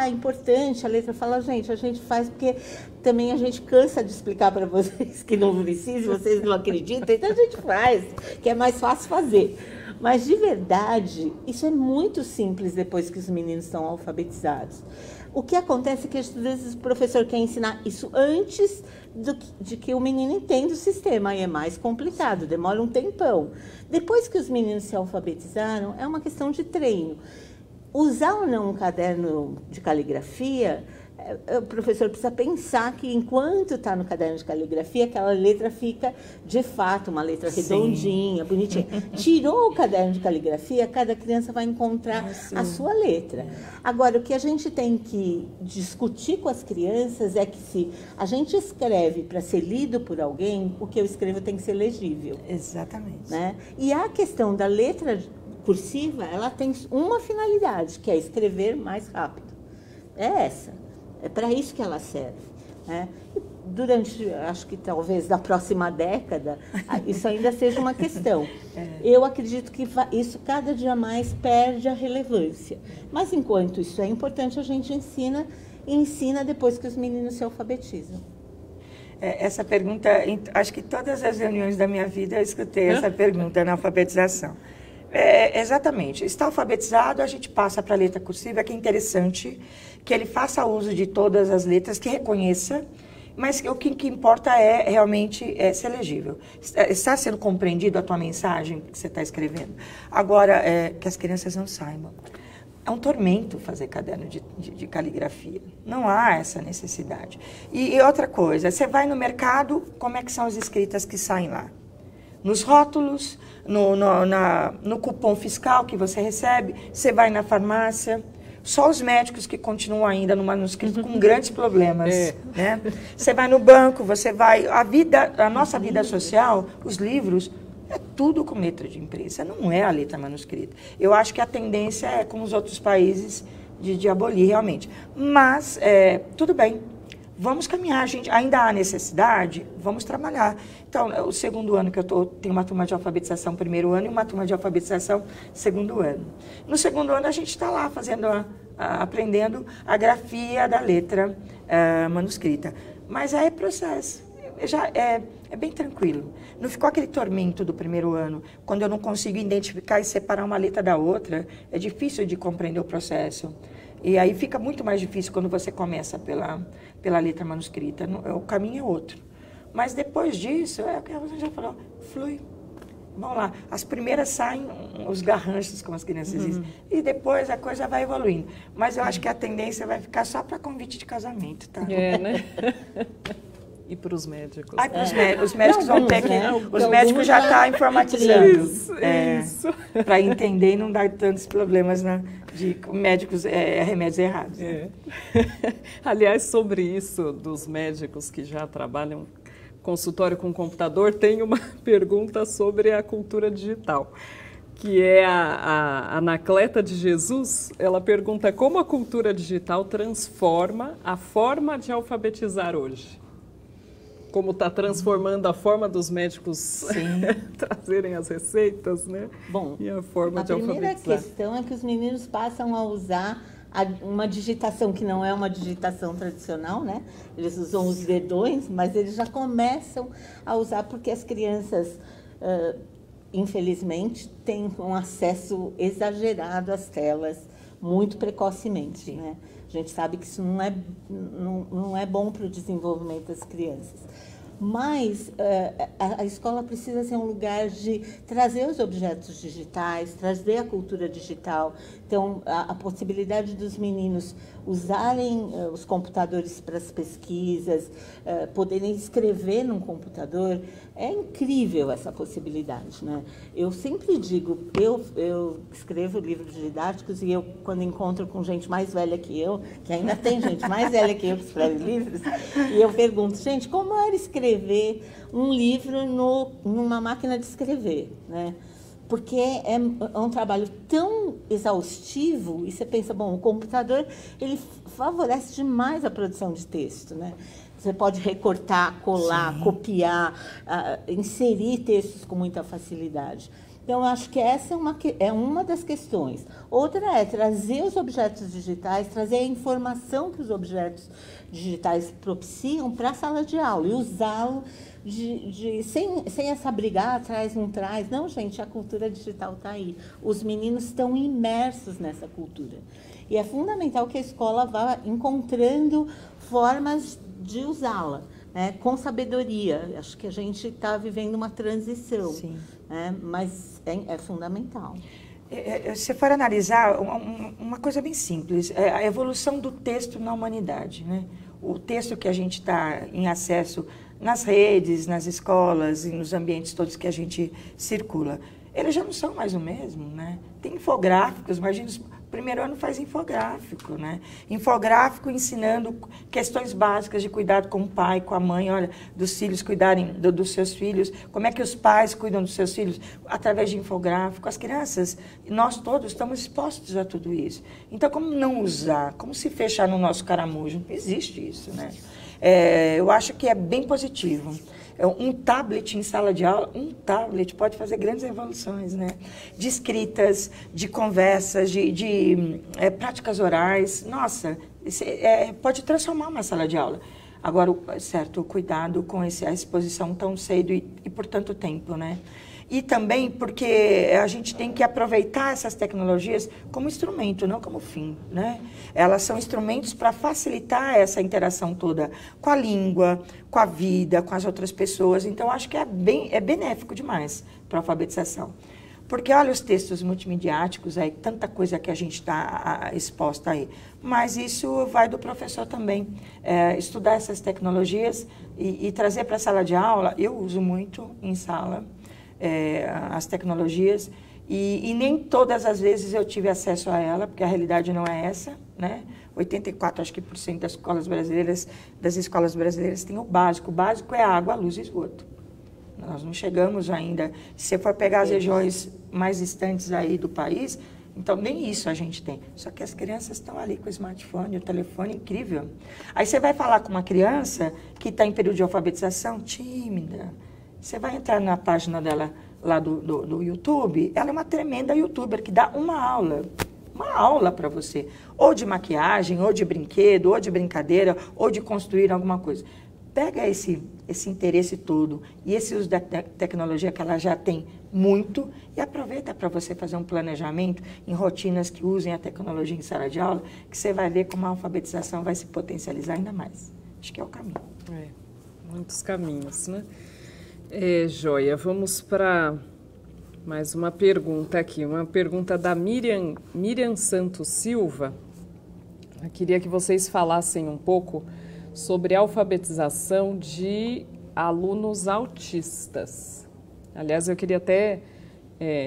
é importante a letra? Fala, gente, a gente faz porque também a gente cansa de explicar para vocês que não precisa, vocês não acreditam, então a gente faz, que é mais fácil fazer. Mas, de verdade, isso é muito simples depois que os meninos estão alfabetizados. O que acontece é que, às vezes, o professor quer ensinar isso antes de que o menino entenda o sistema, aí é mais complicado, demora um tempão. Depois que os meninos se alfabetizaram, é uma questão de treino. Usar ou não um caderno de caligrafia, o professor precisa pensar que, enquanto está no caderno de caligrafia, aquela letra fica, de fato, uma letra redondinha, bonitinha. Tirou o caderno de caligrafia, cada criança vai encontrar a sua letra. Agora, o que a gente tem que discutir com as crianças é que, se a gente escreve para ser lido por alguém, o que eu escrevo tem que ser legível. Exatamente. Né? E a questão da letra cursiva, ela tem uma finalidade, que é escrever mais rápido. É essa. É para isso que ela serve. Né? Durante, acho que talvez na próxima década, isso ainda seja uma questão. Eu acredito que isso cada dia mais perde a relevância. Mas, enquanto isso é importante, a gente ensina depois que os meninos se alfabetizam. Essa pergunta, acho que todas as reuniões da minha vida eu escutei essa pergunta na alfabetização. Exatamente. Está alfabetizado, a gente passa para a letra cursiva, que é interessante que ele faça uso de todas as letras, que reconheça, mas o que importa é realmente ser legível. Está sendo compreendido a tua mensagem que você está escrevendo? Agora, que as crianças não saibam. É um tormento fazer caderno de caligrafia. Não há essa necessidade. E outra coisa, você vai no mercado, como é que são as escritas que saem lá? Nos rótulos, no cupom fiscal que você recebe, você vai na farmácia. Só os médicos que continuam ainda no manuscrito com grandes problemas. Né? Você vai no banco, você vai... A nossa vida social, os livros, é tudo com letra de imprensa, não é a letra manuscrita. Eu acho que a tendência é, como os outros países, de abolir realmente. Mas, tudo bem. Vamos caminhar, gente. Ainda há necessidade, vamos trabalhar. Então, o segundo ano que eu tenho uma turma de alfabetização primeiro ano e uma turma de alfabetização segundo ano. No segundo ano, a gente está lá aprendendo a grafia da letra manuscrita. Mas é processo. É bem tranquilo. Não ficou aquele tormento do primeiro ano, quando eu não consigo identificar e separar uma letra da outra. É difícil de compreender o processo. E aí fica muito mais difícil quando você começa pela letra manuscrita. O caminho é outro. Mas depois disso, é o que você já falou, flui. Vamos lá. As primeiras saem os garranchos, como as crianças dizem. E depois a coisa vai evoluindo. Mas eu acho que a tendência vai ficar só para convite de casamento, tá? Né? E para os médicos. Os médicos vão ter que... Os médicos já estão informatizando. Isso. Para entender e não dar tantos problemas de médicos, remédios errados. Né? Aliás, sobre isso dos médicos que já trabalham consultório com computador, tem uma pergunta sobre a cultura digital, que é a Anacleta de Jesus. Ela pergunta como a cultura digital transforma a forma de alfabetizar hoje. Como está transformando a forma dos médicos trazerem as receitas, né? Bom, e a forma de alfabetizar. A primeira questão é que os meninos passam a usar uma digitação que não é uma digitação tradicional, né? Eles usam os dedões, mas eles já começam a usar porque as crianças, infelizmente, têm um acesso exagerado às telas muito precocemente, né? A gente sabe que isso não é bom para o desenvolvimento das crianças. Mas a escola precisa ser um lugar de trazer os objetos digitais, trazer a cultura digital. Então, a possibilidade dos meninos usarem os computadores para as pesquisas, poderem escrever num computador, é incrível essa possibilidade, né? Eu sempre digo, eu escrevo livros didáticos e eu, quando encontro com gente mais velha que eu, que ainda tem gente mais velha que eu que escreve livros, e eu pergunto, gente, como era escrever um livro numa máquina de escrever, né? porque é um trabalho tão exaustivo, e você pensa, bom, o computador, ele favorece demais a produção de texto, né? Você pode recortar, colar, Sim. copiar, inserir textos com muita facilidade. Então, eu acho que essa é uma das questões. Outra é trazer os objetos digitais, trazer a informação que os objetos digitais propiciam para a sala de aula e usá-lo sem essa brigar, traz, não traz. Não, gente, a cultura digital está aí. Os meninos estão imersos nessa cultura. E é fundamental que a escola vá encontrando formas de usá-la, né, com sabedoria. Acho que a gente está vivendo uma transição, né, mas é fundamental. Se for analisar, uma coisa bem simples, é a evolução do texto na humanidade, né? O texto que a gente está em acesso nas redes, nas escolas e nos ambientes todos que a gente circula, eles já não são mais o mesmo, né? Tem infográficos, imagina, o primeiro ano faz infográfico, né? Infográfico ensinando questões básicas de cuidado com o pai, com a mãe, olha, dos filhos cuidarem dos seus filhos, como é que os pais cuidam dos seus filhos, através de infográfico. As crianças, nós todos estamos expostos a tudo isso. Então, como não usar? Como se fechar no nosso caramujo? Não existe isso, né? Eu acho que é bem positivo. Um tablet em sala de aula, um tablet pode fazer grandes evoluções, né? De escritas, de conversas, de práticas orais. Nossa, pode transformar uma sala de aula. Agora, certo, o cuidado com a exposição tão cedo e por tanto tempo, né? E também porque a gente tem que aproveitar essas tecnologias como instrumento, não como fim, né? Elas são instrumentos para facilitar essa interação toda com a língua, com a vida, com as outras pessoas. Então, acho que é benéfico demais para a alfabetização. Porque olha os textos multimediáticos, aí, tanta coisa que a gente está exposta aí. Mas isso vai do professor também, estudar essas tecnologias e trazer para a sala de aula. Eu uso muito em sala as tecnologias e nem todas as vezes eu tive acesso a ela, porque a realidade não é essa, né? 84, acho que, por cento das escolas brasileiras têm o básico. O básico é água, luz e esgoto. Nós não chegamos ainda. Se você for pegar as regiões mais distantes aí do país, então nem isso a gente tem. Só que as crianças estão ali com o smartphone, o telefone, incrível. Aí você vai falar com uma criança que está em período de alfabetização, tímida. Você vai entrar na página dela lá do YouTube, ela é uma tremenda youtuber que dá uma aula para você. Ou de maquiagem, ou de brinquedo, ou de brincadeira, ou de construir alguma coisa. Pega esse interesse todo e esse uso da tecnologia que ela já tem muito e aproveita para você fazer um planejamento em rotinas que usem a tecnologia em sala de aula, que você vai ver como a alfabetização vai se potencializar ainda mais. Acho que é o caminho. Muitos caminhos, né? Joia, vamos para mais uma pergunta aqui. Uma pergunta da Miriam Santos Silva. Eu queria que vocês falassem um pouco sobre a alfabetização de alunos autistas. Aliás, eu queria até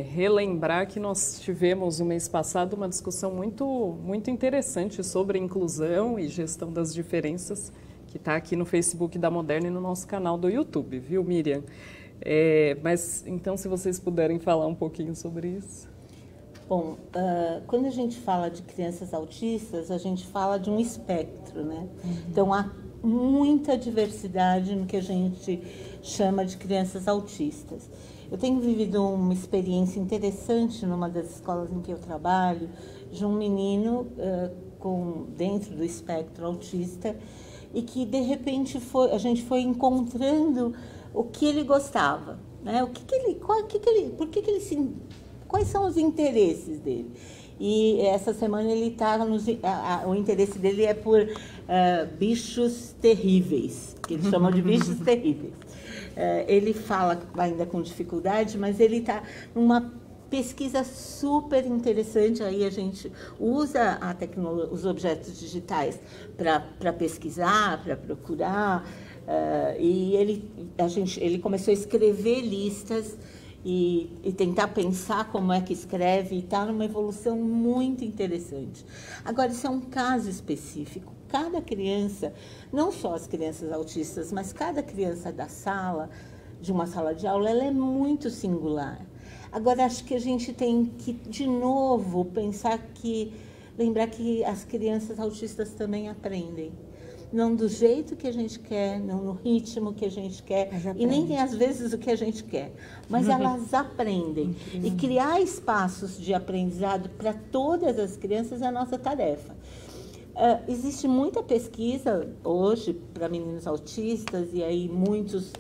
relembrar que nós tivemos no mês passado uma discussão muito interessante sobre inclusão e gestão das diferenças, que está aqui no Facebook da Moderna e no nosso canal do YouTube, viu, Miriam? Mas, então, se vocês puderem falar um pouquinho sobre isso. Bom, quando a gente fala de crianças autistas, a gente fala de um espectro, né? Então, há muita diversidade no que a gente chama de crianças autistas. Eu tenho vivido uma experiência interessante numa das escolas em que eu trabalho, de um menino dentro do espectro autista, e que, de repente, a gente foi encontrando o que ele gostava, né? Quais são os interesses dele? E essa semana ele está o interesse dele é por bichos terríveis, que ele chama de bichos terríveis. Ele fala ainda com dificuldade, mas ele está numa pesquisa super interessante. Aí a gente usa a tecnologia, os objetos digitais para pesquisar, para procurar, e ele começou a escrever listas e tentar pensar como é que escreve, e está numa evolução muito interessante. Agora, isso é um caso específico. Cada criança, não só as crianças autistas, mas cada criança de uma sala de aula, ela é muito singular. Agora, acho que a gente tem que, de novo, lembrar que as crianças autistas também aprendem. Não do jeito que a gente quer, não no ritmo que a gente quer, e nem às vezes o que a gente quer, mas elas aprendem. E criar espaços de aprendizado para todas as crianças é a nossa tarefa. Existe muita pesquisa hoje para meninos autistas, e aí muitos,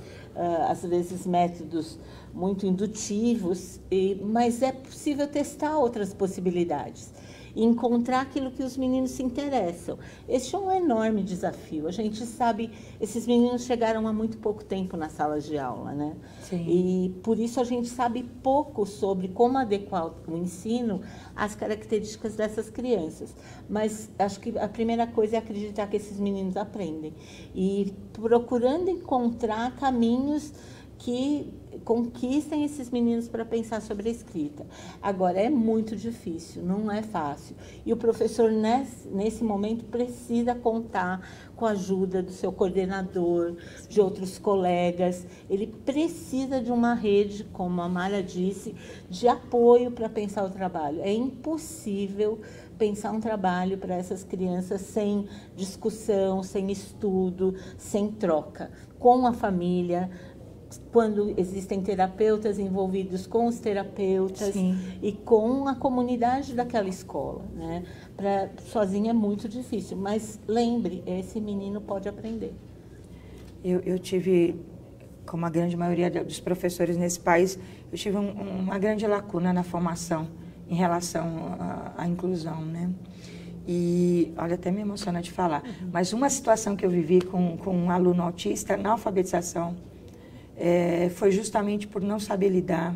às vezes, métodos muito indutivos, mas é possível testar outras possibilidades e encontrar aquilo que os meninos se interessam. Este é um enorme desafio. A gente sabe, esses meninos chegaram há muito pouco tempo nas salas de aula, né? Sim. E por isso a gente sabe pouco sobre como adequar o ensino às características dessas crianças. Mas acho que a primeira coisa é acreditar que esses meninos aprendem e procurando encontrar caminhos que conquistem esses meninos para pensar sobre a escrita. Agora, é muito difícil, não é fácil. E o professor, nesse momento, precisa contar com a ajuda do seu coordenador, de outros colegas. Ele precisa de uma rede, como a Mara disse, de apoio para pensar o trabalho. É impossível pensar um trabalho para essas crianças sem discussão, sem estudo, sem troca, com a família, quando existem terapeutas envolvidos com os terapeutas. Sim. E com a comunidade daquela escola, né? Sozinho é muito difícil, mas lembre, esse menino pode aprender. Eu tive, como a grande maioria dos professores nesse país, eu tive uma grande lacuna na formação em relação à inclusão, né? E, olha, até me emociona de falar, mas uma situação que eu vivi com um aluno autista na alfabetização, foi justamente por não saber lidar.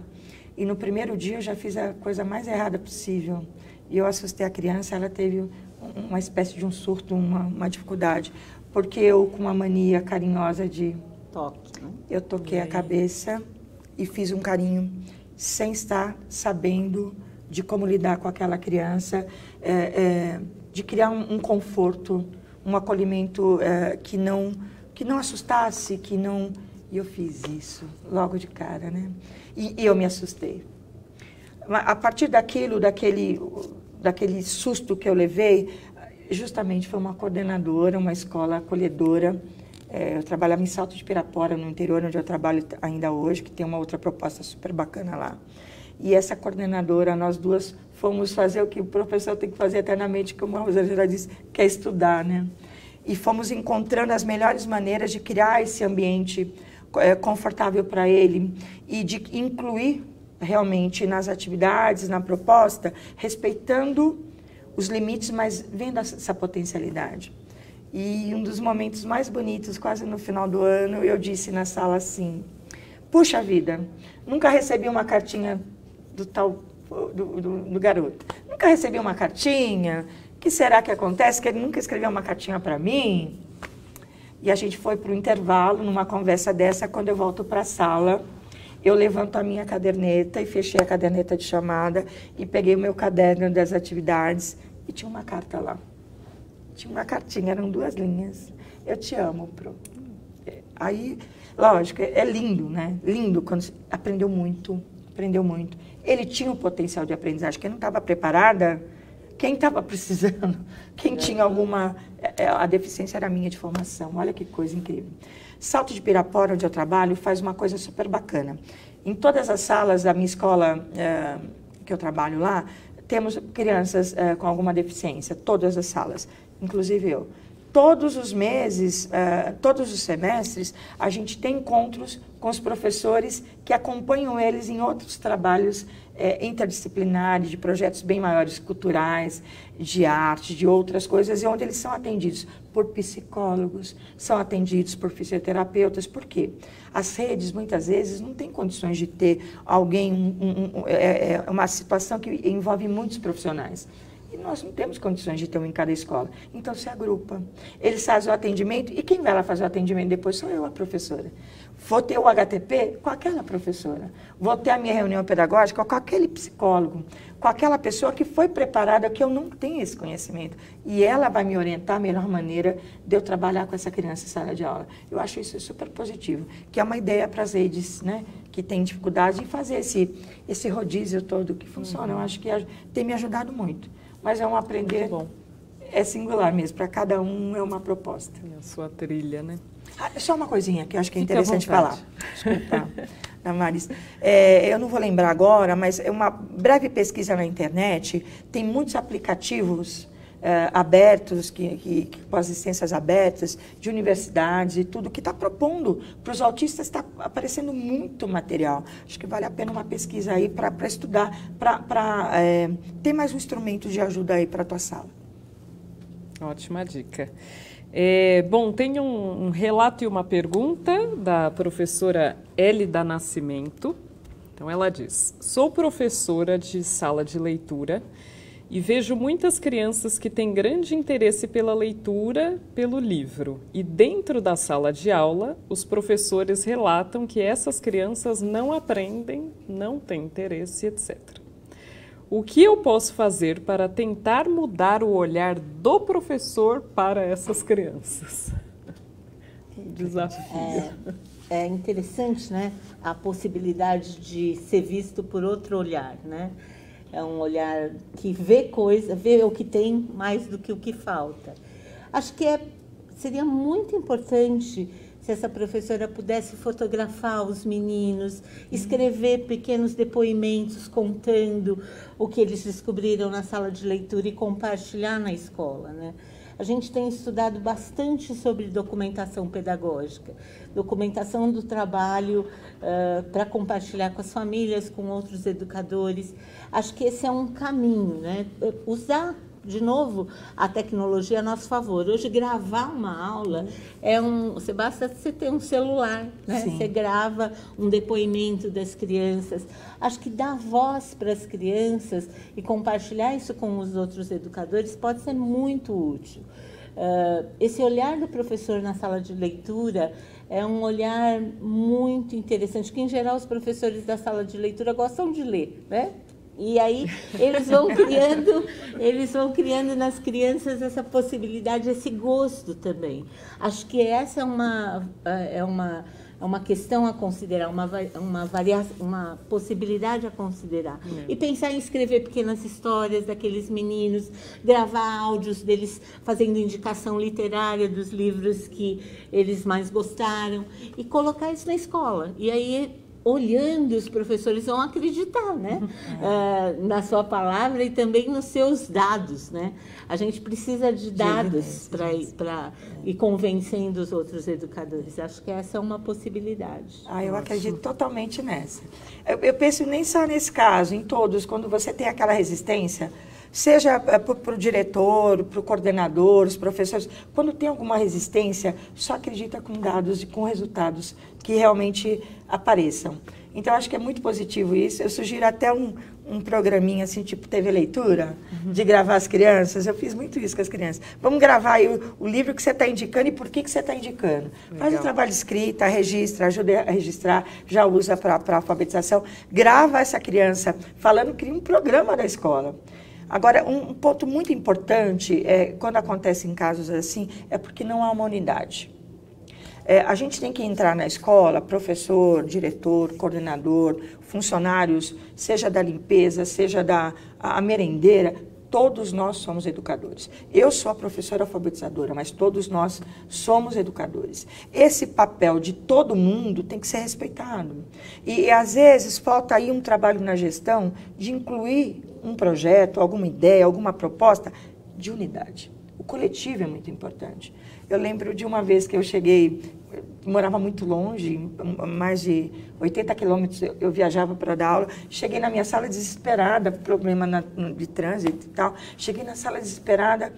E no primeiro dia eu já fiz a coisa mais errada possível. E eu assustei a criança, ela teve uma espécie de um surto, uma dificuldade. Porque eu, com uma mania carinhosa de toque, né? Eu toquei a cabeça e fiz um carinho sem estar sabendo de como lidar com aquela criança, de criar um conforto, um acolhimento que não assustasse, que não... E eu fiz isso logo de cara, né? E eu me assustei. A partir daquele susto que eu levei, justamente foi uma coordenadora, uma escola acolhedora. Eu trabalhava em Salto de Pirapora, no interior, onde eu trabalho ainda hoje, que tem uma outra proposta super bacana lá. E essa coordenadora, nós duas fomos fazer o que o professor tem que fazer eternamente, como a Rosângela já disse, que é estudar, né? E fomos encontrando as melhores maneiras de criar esse ambiente confortável para ele e de incluir realmente nas atividades, na proposta, respeitando os limites, mas vendo essa potencialidade. E um dos momentos mais bonitos, quase no final do ano, eu disse na sala assim: puxa vida, nunca recebi uma cartinha do garoto. Nunca recebi uma cartinha. O que será que acontece? Que ele nunca escreveu uma cartinha para mim? E a gente foi para o intervalo, numa conversa dessa. Quando eu volto para a sala, eu levanto a minha caderneta e fechei a caderneta de chamada e peguei o meu caderno das atividades e tinha uma carta lá. Tinha uma cartinha, eram 2 linhas. Eu te amo, Pro. Aí, lógico, é lindo, né? Lindo quando aprendeu muito, aprendeu muito. Ele tinha um potencial de aprendizagem, quem não estava preparada, quem estava precisando, quem tinha alguma... A deficiência era minha de formação, olha que coisa incrível. Salto de Pirapora, onde eu trabalho, faz uma coisa super bacana. Em todas as salas da minha escola, que eu trabalho lá, temos crianças com alguma deficiência, todas as salas, inclusive eu. Todos os meses, todos os semestres, a gente tem encontros com os professores que acompanham eles em outros trabalhos interdisciplinares, de projetos bem maiores, culturais, de arte, de outras coisas, e onde eles são atendidos por psicólogos, são atendidos por fisioterapeutas. Por quê? As redes, muitas vezes, não têm condições de ter alguém, uma situação que envolve muitos profissionais. E nós não temos condições de ter um em cada escola. Então, se agrupa. Eles fazem o atendimento, e quem vai lá fazer o atendimento depois sou eu, a professora. Vou ter o HTP com aquela professora. Vou ter a minha reunião pedagógica com aquele psicólogo. com aquela pessoa que foi preparada, que eu não tenho esse conhecimento. E ela vai me orientar a melhor maneira de eu trabalhar com essa criança em sala de aula. Eu acho isso super positivo, que é uma ideia para as redes, né, que têm dificuldade em fazer esse rodízio todo que funciona. Eu acho que tem me ajudado muito. Mas é um aprender, é singular mesmo, para cada um é uma proposta. É a sua trilha, né? Só uma coisinha que eu acho que é Fique interessante falar. Desculpa, Damaris. Eu não vou lembrar agora, mas é uma breve pesquisa na internet, tem muitos aplicativos abertos, com as licenças abertas, de universidades e tudo, que está propondo para os autistas, está aparecendo muito material. Acho que vale a pena uma pesquisa aí para estudar, para ter mais um instrumento de ajuda aí para a tua sala. Ótima dica. Bom, tem um relato e uma pergunta da professora Elida Nascimento. Então, ela diz: sou professora de sala de leitura e vejo muitas crianças que têm grande interesse pela leitura, pelo livro. E dentro da sala de aula, os professores relatam que essas crianças não aprendem, não têm interesse, etc. O que eu posso fazer para tentar mudar o olhar do professor para essas crianças? Um desafio. É interessante, né? A possibilidade de ser visto por outro olhar, né? É um olhar que vê o que tem mais do que o que falta. Acho que seria muito importante se essa professora pudesse fotografar os meninos, escrever pequenos depoimentos contando o que eles descobriram na sala de leitura e compartilhar na escola, né? A gente tem estudado bastante sobre documentação pedagógica, documentação do trabalho para compartilhar com as famílias, com outros educadores. Acho que esse é um caminho, né? Usar, de novo, a tecnologia a nosso favor. Hoje, gravar uma aula basta você ter um celular, né? Sim. Você grava um depoimento das crianças. Acho que dar voz para as crianças e compartilhar isso com os outros educadores pode ser muito útil. Esse olhar do professor na sala de leitura é um olhar muito interessante, que, em geral, os professores da sala de leitura gostam de ler, né? E aí eles vão criando nas crianças essa possibilidade, esse gosto também. Acho que essa é uma questão a considerar, uma possibilidade a considerar. E pensar em escrever pequenas histórias daqueles meninos, gravar áudios deles fazendo indicação literária dos livros que eles mais gostaram e colocar isso na escola. E aí, olhando, os professores vão acreditar, né? Na sua palavra e também nos seus dados, né? A gente precisa de dados para ir convencendo os outros educadores. Acho que essa é uma possibilidade. Eu acredito totalmente nessa. Eu penso nem só nesse caso, em todos, quando você tem aquela resistência, seja para o diretor, para o coordenador, os professores, quando tem alguma resistência, só acredita com dados e com resultados que realmente apareçam. Então, acho que é muito positivo isso. Eu sugiro até um programinha, assim, tipo TV Leitura, de gravar as crianças. Eu fiz muito isso com as crianças. Vamos gravar aí o livro que você está indicando e por que você está indicando. Legal. Faz o trabalho de escrita, registra, ajuda a registrar, já usa para alfabetização. Grava essa criança falando, cria um programa da escola. Agora, um ponto muito importante, quando acontece em casos assim, é porque não há uma unidade. A gente tem que entrar na escola, professor, diretor, coordenador, funcionários, seja da limpeza, seja a merendeira, todos nós somos educadores. Eu sou a professora alfabetizadora, mas todos nós somos educadores. Esse papel de todo mundo tem que ser respeitado. E às vezes, falta aí um trabalho na gestão de incluir um projeto, alguma ideia, alguma proposta de unidade. O coletivo é muito importante. Eu lembro de uma vez que eu cheguei, morava muito longe, mais de 80 quilômetros eu viajava para dar aula. Cheguei na minha sala desesperada, problema de trânsito e tal. Cheguei na sala desesperada,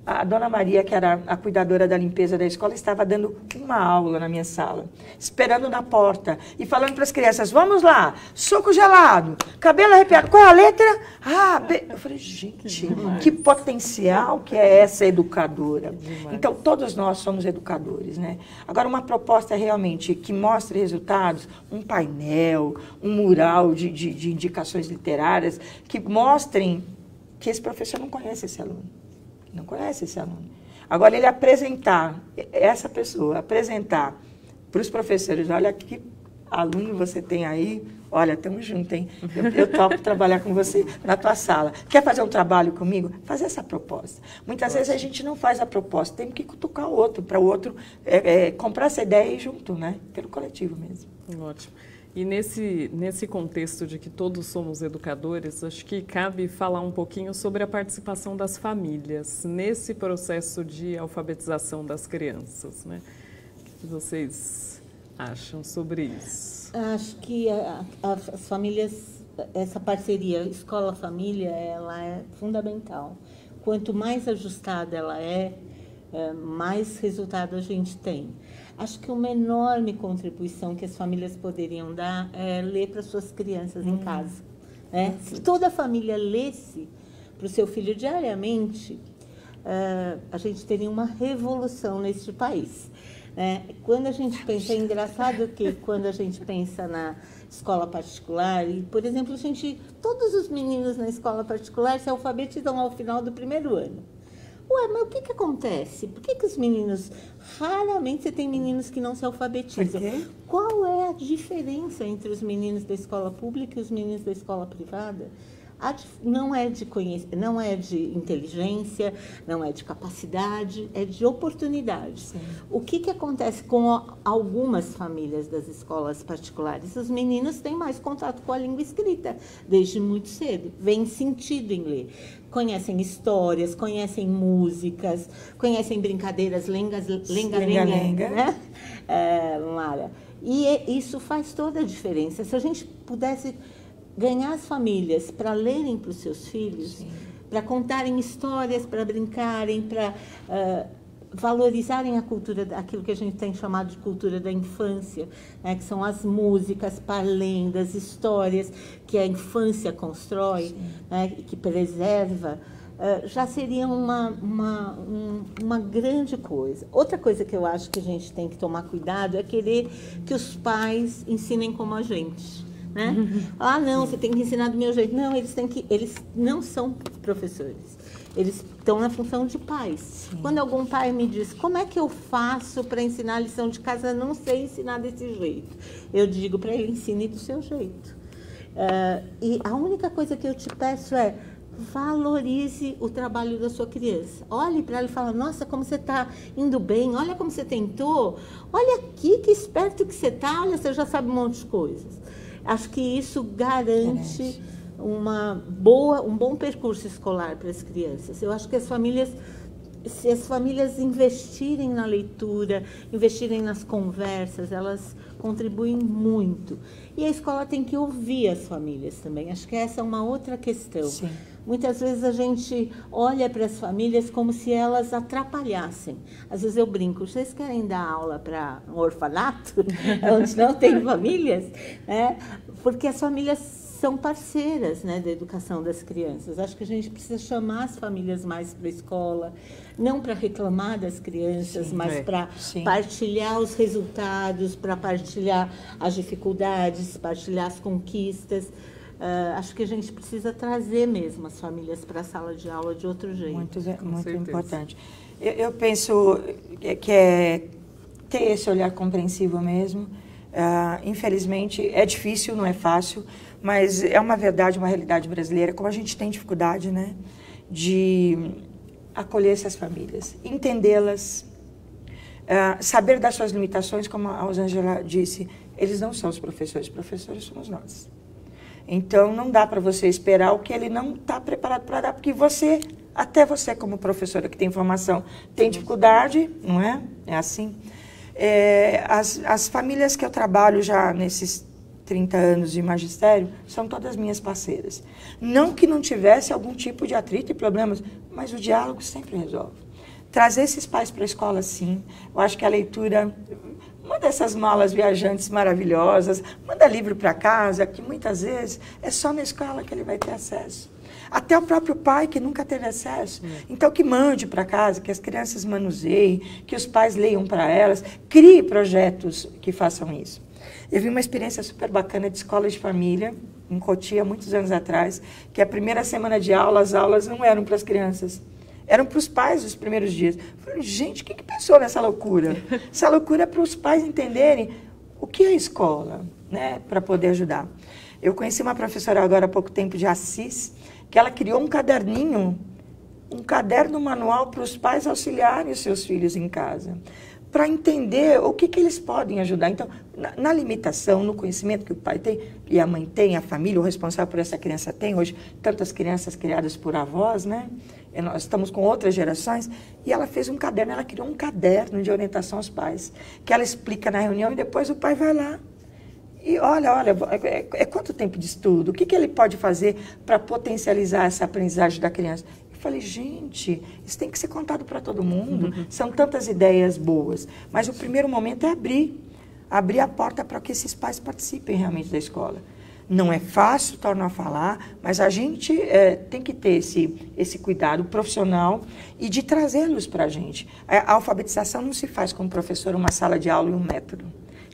A dona Maria, que era a cuidadora da limpeza da escola, estava dando uma aula na minha sala, esperando na porta e falando para as crianças, vamos lá, suco gelado, cabelo arrepiado, qual é a letra? A, B. Eu falei, gente, que potencial que é essa educadora. Então, todos nós somos educadores, né? Agora, uma proposta realmente que mostre resultados, um painel, um mural de indicações literárias, que mostrem que esse professor não conhece esse aluno. Não conhece esse aluno. Agora, ele apresentar, essa pessoa, apresentar para os professores, olha que aluno você tem aí, olha, estamos juntos, hein? Eu topo trabalhar com você na tua sala. Quer fazer um trabalho comigo? Fazer essa proposta. Muitas vezes a gente não faz a proposta, tem que cutucar o outro, para o outro comprar essa ideia e ir junto, né? Pelo coletivo mesmo. Ótimo. E nesse contexto de que todos somos educadores, acho que cabe falar um pouquinho sobre a participação das famílias nesse processo de alfabetização das crianças, né? O que vocês acham sobre isso? Acho que as famílias, essa parceria escola-família, ela é fundamental. Quanto mais ajustada ela mais resultado a gente tem. Acho que uma enorme contribuição que as famílias poderiam dar é ler para suas crianças em casa. Né? Se toda a família lesse para o seu filho diariamente, a gente teria uma revolução neste país. Quando a gente pensa, é engraçado que quando a gente pensa na escola particular, e, por exemplo, todos os meninos na escola particular se alfabetizam ao final do primeiro ano. Ué, mas o que acontece? Por que os meninos... Raramente você tem meninos que não se alfabetizam. Por quê? Qual é a diferença entre os meninos da escola pública e os meninos da escola privada? Não é de inteligência, não é de capacidade, é de oportunidade. Sim. O que acontece com algumas famílias das escolas particulares? Os meninos têm mais contato com a língua escrita, desde muito cedo, vêm sentido em ler. Conhecem histórias, conhecem músicas, conhecem brincadeiras, lenga-lenga, né, Mara? E isso faz toda a diferença. Se a gente pudesse ganhar as famílias para lerem para os seus filhos, para contarem histórias, para brincarem, para valorizarem a cultura, aquilo que a gente tem chamado de cultura da infância, né, que são as músicas, parlendas, histórias que a infância constrói, né, que preserva, já seria uma grande coisa. Outra coisa que eu acho que a gente tem que tomar cuidado é querer que os pais ensinem como a gente. Né? Não, você tem que ensinar do meu jeito. Não, eles não são professores. Eles estão na função de pais. Sim. Quando algum pai me diz, como é que eu faço para ensinar a lição de casa? Eu não sei ensinar desse jeito. Eu digo para ele, ensine do seu jeito. E a única coisa que eu te peço é, valorize o trabalho da sua criança. Olhe para ela e fala, nossa, como você está indo bem, olha como você tentou, olha aqui que esperto que você está, olha, você já sabe um monte de coisas. Acho que isso garante um bom percurso escolar para as crianças. Eu acho que se as famílias investirem na leitura, investirem nas conversas, elas contribuem muito. E a escola tem que ouvir as famílias também. Acho que essa é uma outra questão. Sim. Muitas vezes a gente olha para as famílias como se elas atrapalhassem. Às vezes eu brinco, vocês querem dar aula para um orfanato, onde não tem famílias? Porque as famílias são parceiras, né, da educação das crianças. Acho que a gente precisa chamar as famílias mais para a escola, não para reclamar das crianças, mas para partilhar os resultados, para partilhar as dificuldades, partilhar as conquistas. Acho que a gente precisa trazer mesmo as famílias para a sala de aula de outro jeito. Muito importante. Eu penso que é ter esse olhar compreensivo mesmo. Infelizmente, é difícil, não é fácil, mas é uma verdade, uma realidade brasileira, como a gente tem dificuldade, né, de acolher essas famílias, entendê-las, saber das suas limitações, como a Rosângela disse, eles não são os professores somos nós. Então, não dá para você esperar o que ele não está preparado para dar, porque até você como professora que tem formação, tem dificuldade, não é? É assim. As famílias que eu trabalho já nesses 30 anos de magistério são todas minhas parceiras. Não que não tivesse algum tipo de atrito e problemas, mas o diálogo sempre resolve. trazer esses pais para a escola, sim. Eu acho que a leitura, manda essas malas viajantes maravilhosas, manda livro para casa, que muitas vezes é só na escola que ele vai ter acesso. Até o próprio pai que nunca teve acesso. Então, que mande para casa, que as crianças manuseiem, que os pais leiam para elas, crie projetos que façam isso. Eu vi uma experiência super bacana de escola de família, em Cotia, muitos anos atrás, que a primeira semana de aula, as aulas não eram para as crianças, eram para os pais os primeiros dias. Eu falei, gente, o que pensou nessa loucura? Essa loucura é para os pais entenderem o que é a escola, né, para poder ajudar. Eu conheci uma professora agora há pouco tempo de Assis, que ela criou um caderninho, um caderno manual para os pais auxiliarem os seus filhos em casa, para entender o que eles podem ajudar. Então, na limitação, no conhecimento que o pai tem, e a mãe tem, a família, o responsável por essa criança tem, hoje, tantas crianças criadas por avós, né? E nós estamos com outras gerações, e ela fez um caderno, ela criou um caderno de orientação aos pais, que ela explica na reunião e depois o pai vai lá. E olha, é quanto tempo de estudo? O que ele pode fazer para potencializar essa aprendizagem da criança? Eu falei, gente, isso tem que ser contado para todo mundo. São tantas ideias boas. Mas o primeiro momento é abrir a porta para que esses pais participem realmente da escola. Não é fácil, torno a falar, mas a gente tem que ter esse cuidado profissional e de trazê-los para a gente. A alfabetização não se faz com o professor, uma sala de aula e um método.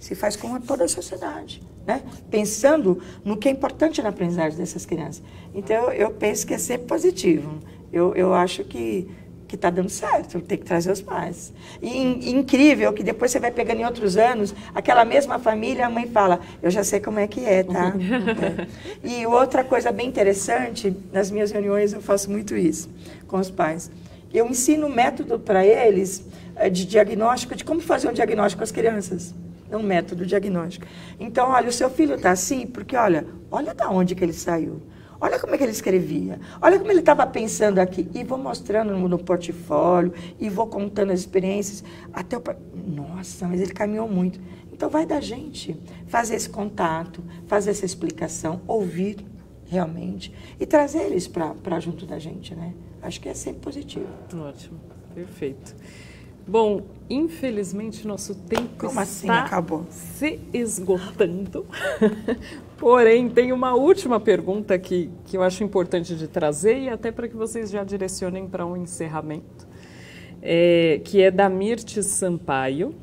Se faz com toda a sociedade, né? Pensando no que é importante na aprendizagem dessas crianças. Então, eu penso que é sempre positivo. Eu acho que está dando certo, tem que trazer os pais. E incrível que depois você vai pegando em outros anos, aquela mesma família, a mãe fala, eu já sei como é que é, tá? E outra coisa bem interessante, nas minhas reuniões eu faço muito isso com os pais. Eu ensino um método para eles de diagnóstico, de como fazer um diagnóstico com as crianças. Um método diagnóstico. Então, olha, o seu filho está assim, porque olha da onde que ele saiu. Olha como é que ele escrevia. Olha como ele estava pensando aqui. E vou mostrando no portfólio, e vou contando as experiências. Até o... Nossa, mas ele caminhou muito. Então, vai da gente fazer esse contato, fazer essa explicação, ouvir realmente, e trazer eles para junto da gente, né? Acho que é sempre positivo. Ótimo, perfeito. Bom, infelizmente nosso tempo está se esgotando, porém tem uma última pergunta que eu acho importante de trazer e até para que vocês já direcionem para um encerramento, que é da Mirtes Sampaio.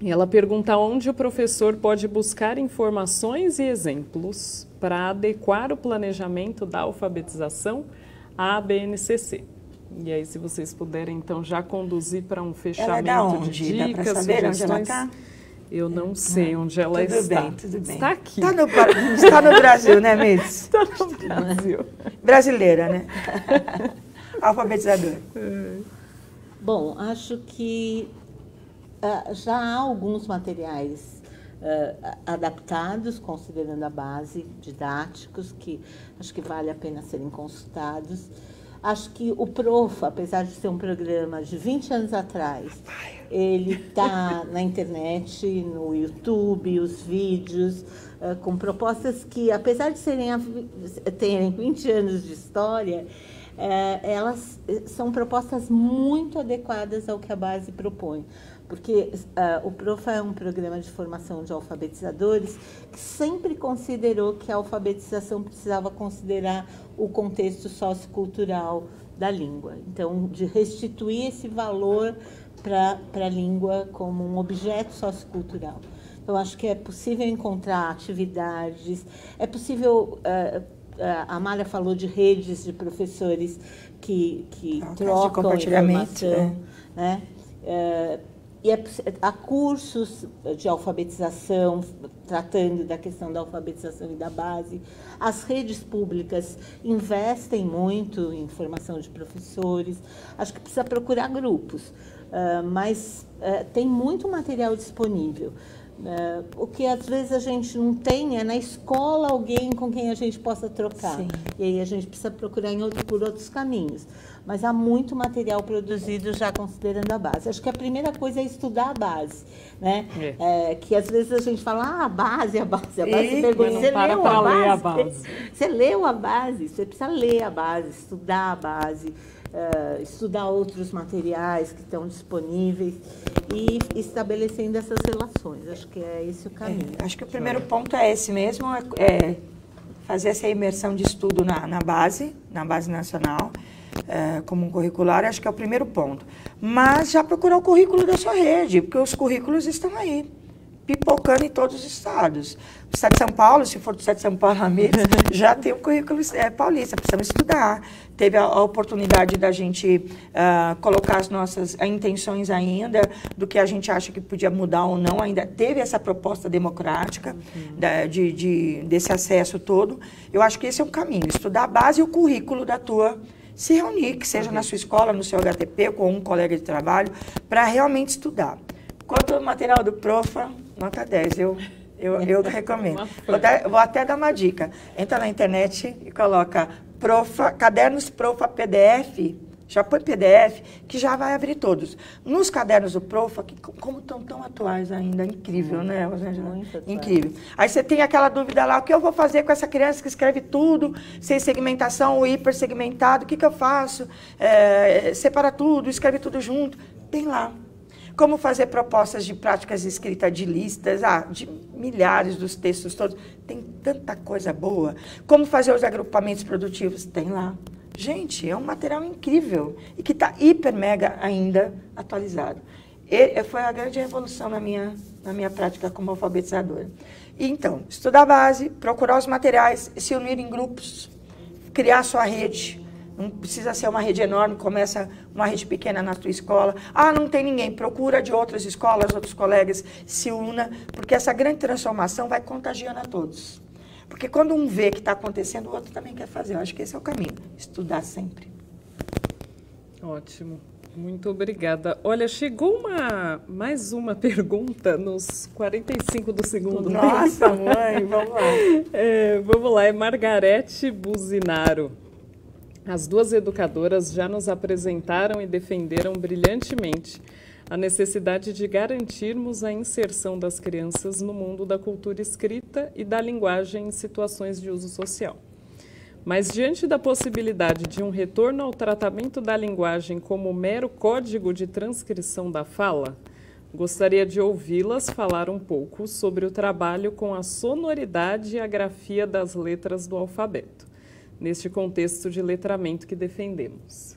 E ela pergunta onde o professor pode buscar informações e exemplos para adequar o planejamento da alfabetização à BNCC. E aí, se vocês puderem, então, já conduzir para um fechamento de dicas, dá para saber sugestões. Onde ela está? Eu não sei onde ela está. Tudo bem. Está aqui. Está no Brasil, né, Mirtes? Está no Brasil. Brasileira, né? Alfabetizadora. Bom, acho que já há alguns materiais adaptados, considerando a base, didáticos, que acho que vale a pena serem consultados. Acho que o Profa, apesar de ser um programa de 20 anos atrás, ele está na internet, no YouTube, os vídeos, com propostas que, apesar de terem 20 anos de história, elas são propostas muito adequadas ao que a base propõe. Porque o Profa é um programa de formação de alfabetizadores que sempre considerou que a alfabetização precisava considerar o contexto sociocultural da língua. Então, de restituir esse valor para a língua como um objeto sociocultural. Então, acho que é possível encontrar atividades, é possível... a Mária falou de redes de professores que trocam informação, né? E há cursos de alfabetização, tratando da questão da alfabetização e da base. As redes públicas investem muito em formação de professores. Acho que precisa procurar grupos, mas tem muito material disponível. O que às vezes a gente não tem é na escola alguém com quem a gente possa trocar. Sim. E aí a gente precisa procurar por outros caminhos. Mas há muito material produzido já considerando a base. Acho que a primeira coisa é estudar a base, né? Que às vezes a gente fala, a base. Pergunta, você leu a base? Você leu a base? Você precisa ler a base, estudar a base. estudar outros materiais que estão disponíveis e estabelecendo essas relações. Acho que é esse o caminho. Acho que o primeiro ponto é esse mesmo, fazer essa imersão de estudo na base nacional, como um curricular, acho que é o primeiro ponto. Mas já procurar o currículo da sua rede, porque os currículos estão aí, pipocando em todos os estados. O estado de São Paulo, se for do estado de São Paulo mesmo, já tem o currículo paulista, precisamos estudar. Teve a oportunidade da gente colocar as nossas intenções ainda, do que a gente acha que podia mudar ou não, ainda teve essa proposta democrática desse acesso todo. Eu acho que esse é um caminho, estudar a base e o currículo da tua, se reunir, que seja na sua escola, no seu HTP, com um colega de trabalho, para realmente estudar. Quanto ao material do Profa, nota 10, eu recomendo. Vou até dar uma dica. Entra na internet e coloca Profa, cadernos Profa PDF, já põe PDF, que já vai abrir todos. Nos cadernos do Profa, que como estão tão atuais ainda, incrível, né, Rosângela? Incrível. Aí você tem aquela dúvida lá, o que eu vou fazer com essa criança que escreve tudo, sem segmentação ou hipersegmentado, o que eu faço? Separa tudo, escreve tudo junto. Tem lá. Como fazer propostas de práticas de escrita de listas, de milhares dos textos todos. Tem tanta coisa boa. Como fazer os agrupamentos produtivos, tem lá. Gente, é um material incrível e que está hiper, mega ainda atualizado. Foi a grande revolução na minha prática como alfabetizadora. E, então, estudar a base, procurar os materiais, se unir em grupos, criar sua rede. Não precisa ser uma rede enorme, começa uma rede pequena na tua escola. Não tem ninguém, procura de outras escolas, outros colegas, se una, porque essa grande transformação vai contagiando a todos. Porque quando um vê que está acontecendo, o outro também quer fazer. Eu acho que esse é o caminho, estudar sempre. Ótimo, muito obrigada. Olha, chegou mais uma pergunta nos 45 do segundo. Nossa, mãe, vamos lá. Vamos lá, é Margarete Buzinaro. As duas educadoras já nos apresentaram e defenderam brilhantemente a necessidade de garantirmos a inserção das crianças no mundo da cultura escrita e da linguagem em situações de uso social. Mas, diante da possibilidade de um retorno ao tratamento da linguagem como mero código de transcrição da fala, gostaria de ouvi-las falar um pouco sobre o trabalho com a sonoridade e a grafia das letras do alfabeto, neste contexto de letramento que defendemos.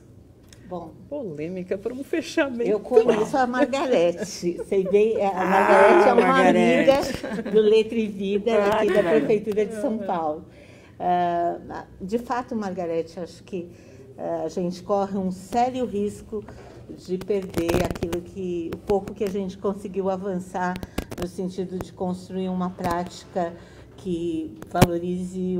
Bom, polêmica para um fechamento. Eu conheço a Margarete. A Margarete é uma amiga do Letra e Vida aqui da Prefeitura de São Paulo. De fato, Margarete, acho que a gente corre um sério risco de perder o pouco que a gente conseguiu avançar no sentido de construir uma prática que valorize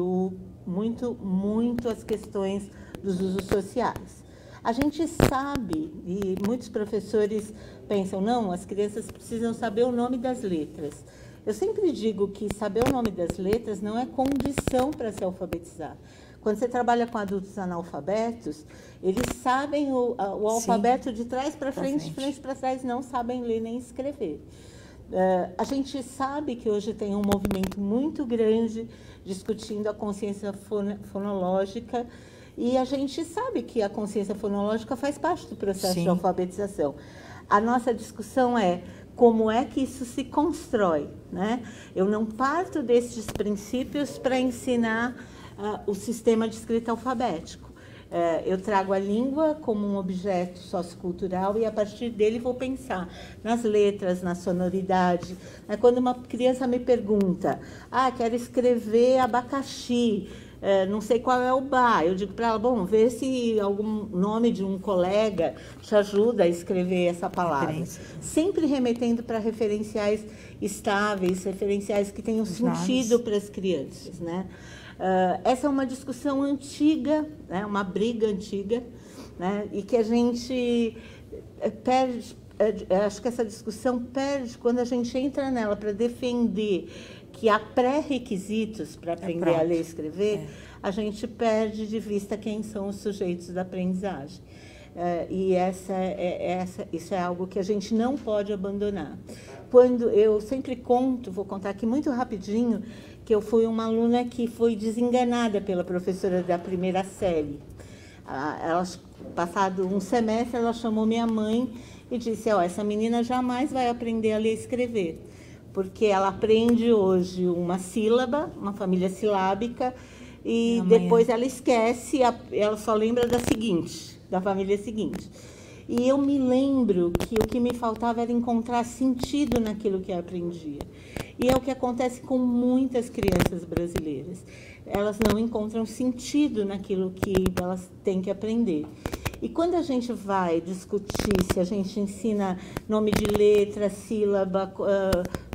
muito, muito as questões dos usos sociais. A gente sabe, e muitos professores pensam, não, as crianças precisam saber o nome das letras. Eu sempre digo que saber o nome das letras não é condição para se alfabetizar. Quando você trabalha com adultos analfabetos, eles sabem o alfabeto de trás para frente, de frente para trás, não sabem ler nem escrever. A gente sabe que hoje tem um movimento muito grande discutindo a consciência fonológica, e a gente sabe que a consciência fonológica faz parte do processo de alfabetização. A nossa discussão é como é que isso se constrói, né? Eu não parto desses princípios para ensinar o sistema de escrita alfabético. Eu trago a língua como um objeto sociocultural e, a partir dele, vou pensar nas letras, na sonoridade. Quando uma criança me pergunta, quero escrever abacaxi, não sei qual é o bar, eu digo para ela, bom, vê se algum nome de um colega te ajuda a escrever essa palavra. Sempre remetendo para referenciais estáveis, referenciais que tenham sentido para as crianças, né? Essa é uma discussão antiga, né, uma briga antiga, né, e que a gente perde. Acho que essa discussão perde quando a gente entra nela para defender que há pré-requisitos para aprender a ler e escrever, a gente perde de vista quem são os sujeitos da aprendizagem. E isso é algo que a gente não pode abandonar. Quando eu sempre conto, vou contar aqui muito rapidinho, que eu fui uma aluna que foi desenganada pela professora da primeira série. Passado um semestre, ela chamou minha mãe e disse, essa menina jamais vai aprender a ler e escrever, porque ela aprende hoje uma sílaba, uma família silábica, e depois ela esquece, ela só lembra da família seguinte. E eu me lembro que o que me faltava era encontrar sentido naquilo que eu aprendia. E é o que acontece com muitas crianças brasileiras. Elas não encontram sentido naquilo que elas têm que aprender. E quando a gente vai discutir se a gente ensina nome de letra, sílaba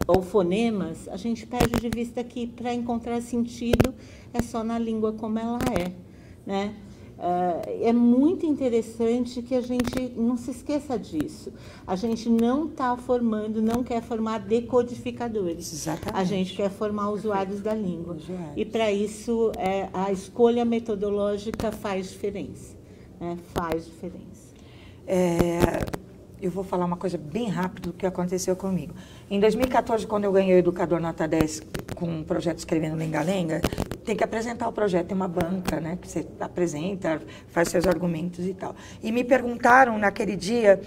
ou fonemas, a gente perde de vista que para encontrar sentido é só na língua como ela é, né? É muito interessante que a gente não se esqueça disso. A gente não está formando, não quer formar decodificadores. Exatamente. A gente quer formar usuários da língua. E para isso, a escolha metodológica faz diferença. Faz diferença. Eu vou falar uma coisa bem rápida do que aconteceu comigo. Em 2014, quando eu ganhei o Educador Nota 10 com um projeto Escrevendo Lenga-Lenga, tem que apresentar o projeto, tem uma banca, né, que você apresenta, faz seus argumentos e tal. E me perguntaram naquele dia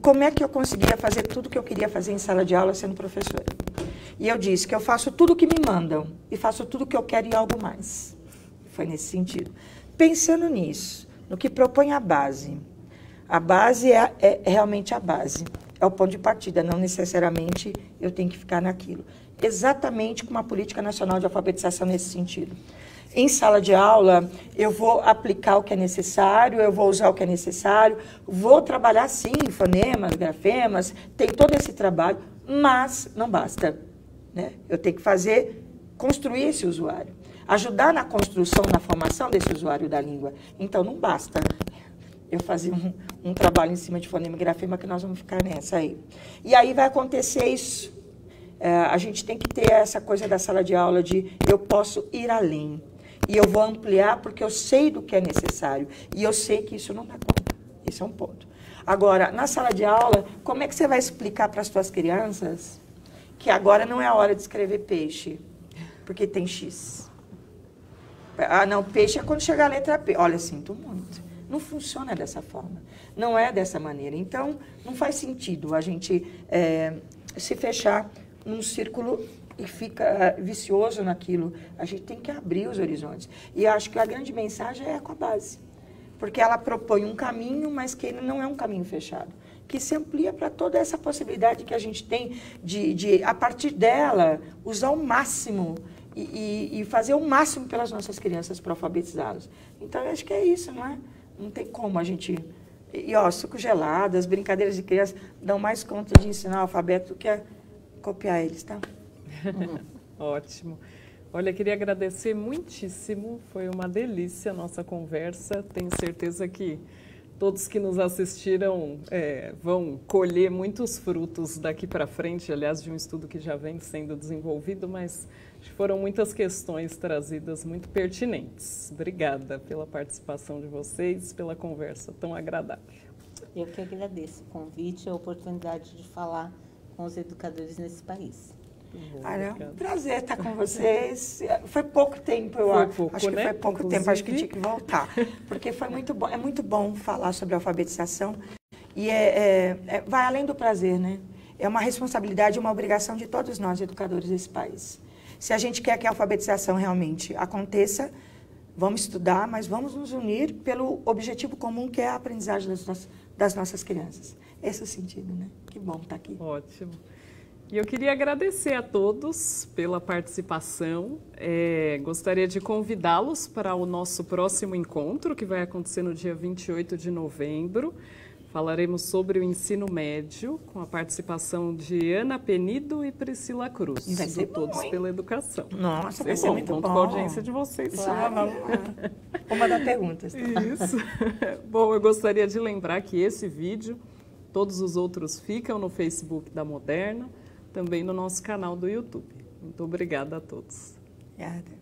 como é que eu conseguia fazer tudo o que eu queria fazer em sala de aula sendo professora. E eu disse que eu faço tudo o que me mandam e faço tudo o que eu quero e algo mais. Foi nesse sentido. Pensando nisso, no que propõe a base é realmente a base, é o ponto de partida, não necessariamente eu tenho que ficar naquilo. Exatamente como a Política Nacional de Alfabetização nesse sentido. Em sala de aula, eu vou aplicar o que é necessário, eu vou usar o que é necessário, vou trabalhar, sim, fonemas, grafemas, tem todo esse trabalho, mas não basta, né? Eu tenho que construir esse usuário, ajudar na construção, na formação desse usuário da língua. Então, não basta eu fazer um trabalho em cima de fonema e grafema, que nós vamos ficar nessa aí. E aí vai acontecer isso. A gente tem que ter essa coisa da sala de aula de eu posso ir além. E eu vou ampliar porque eu sei do que é necessário. E eu sei que isso não dá conta. Esse é um ponto. Agora, na sala de aula, como é que você vai explicar para as suas crianças que agora não é a hora de escrever peixe, porque tem X? Não, peixe é quando chega a letra P. Olha, sinto muito. Não funciona dessa forma, não é dessa maneira. Então, não faz sentido a gente se fechar num círculo e fica vicioso naquilo. A gente tem que abrir os horizontes. E acho que a grande mensagem é com a base, porque ela propõe um caminho, mas que ele não é um caminho fechado, que se amplia para toda essa possibilidade que a gente tem de a partir dela, usar o máximo e fazer o máximo pelas nossas crianças para alfabetizá-las. Então, eu acho que é isso, não é? Não tem como a gente... suco gelado, as brincadeiras de criança dão mais conta de ensinar o alfabeto do que copiar eles, tá? Ótimo. Olha, queria agradecer muitíssimo, foi uma delícia a nossa conversa. Tenho certeza que todos que nos assistiram vão colher muitos frutos daqui para frente, aliás, de um estudo que já vem sendo desenvolvido, mas foram muitas questões trazidas muito pertinentes. Obrigada pela participação de vocês, pela conversa tão agradável. Eu que agradeço o convite e a oportunidade de falar com os educadores nesse país. É um prazer estar com vocês. Foi pouco tempo, eu acho. Acho que foi pouco tempo, acho que tinha que voltar. Porque foi muito bom, é muito bom falar sobre alfabetização. E vai além do prazer, né? É uma responsabilidade, uma obrigação de todos nós, educadores desse país. Se a gente quer que a alfabetização realmente aconteça, vamos estudar, mas vamos nos unir pelo objetivo comum, que é a aprendizagem das nossas crianças. Esse é o sentido, né? Que bom estar aqui. Ótimo. E eu queria agradecer a todos pela participação. Gostaria de convidá-los para o nosso próximo encontro, que vai acontecer no dia 28 de novembro. Falaremos sobre o ensino médio, com a participação de Ana Penido e Priscila Cruz, vai ser do Todos bom, pela Educação. Nossa, vai ser muito bom. Conto com a audiência de vocês. Claro. Vou mandar perguntas. Tá? Isso. Bom, eu gostaria de lembrar que esse vídeo, todos os outros ficam no Facebook da Moderna, também no nosso canal do YouTube. Muito obrigada a todos. Obrigada.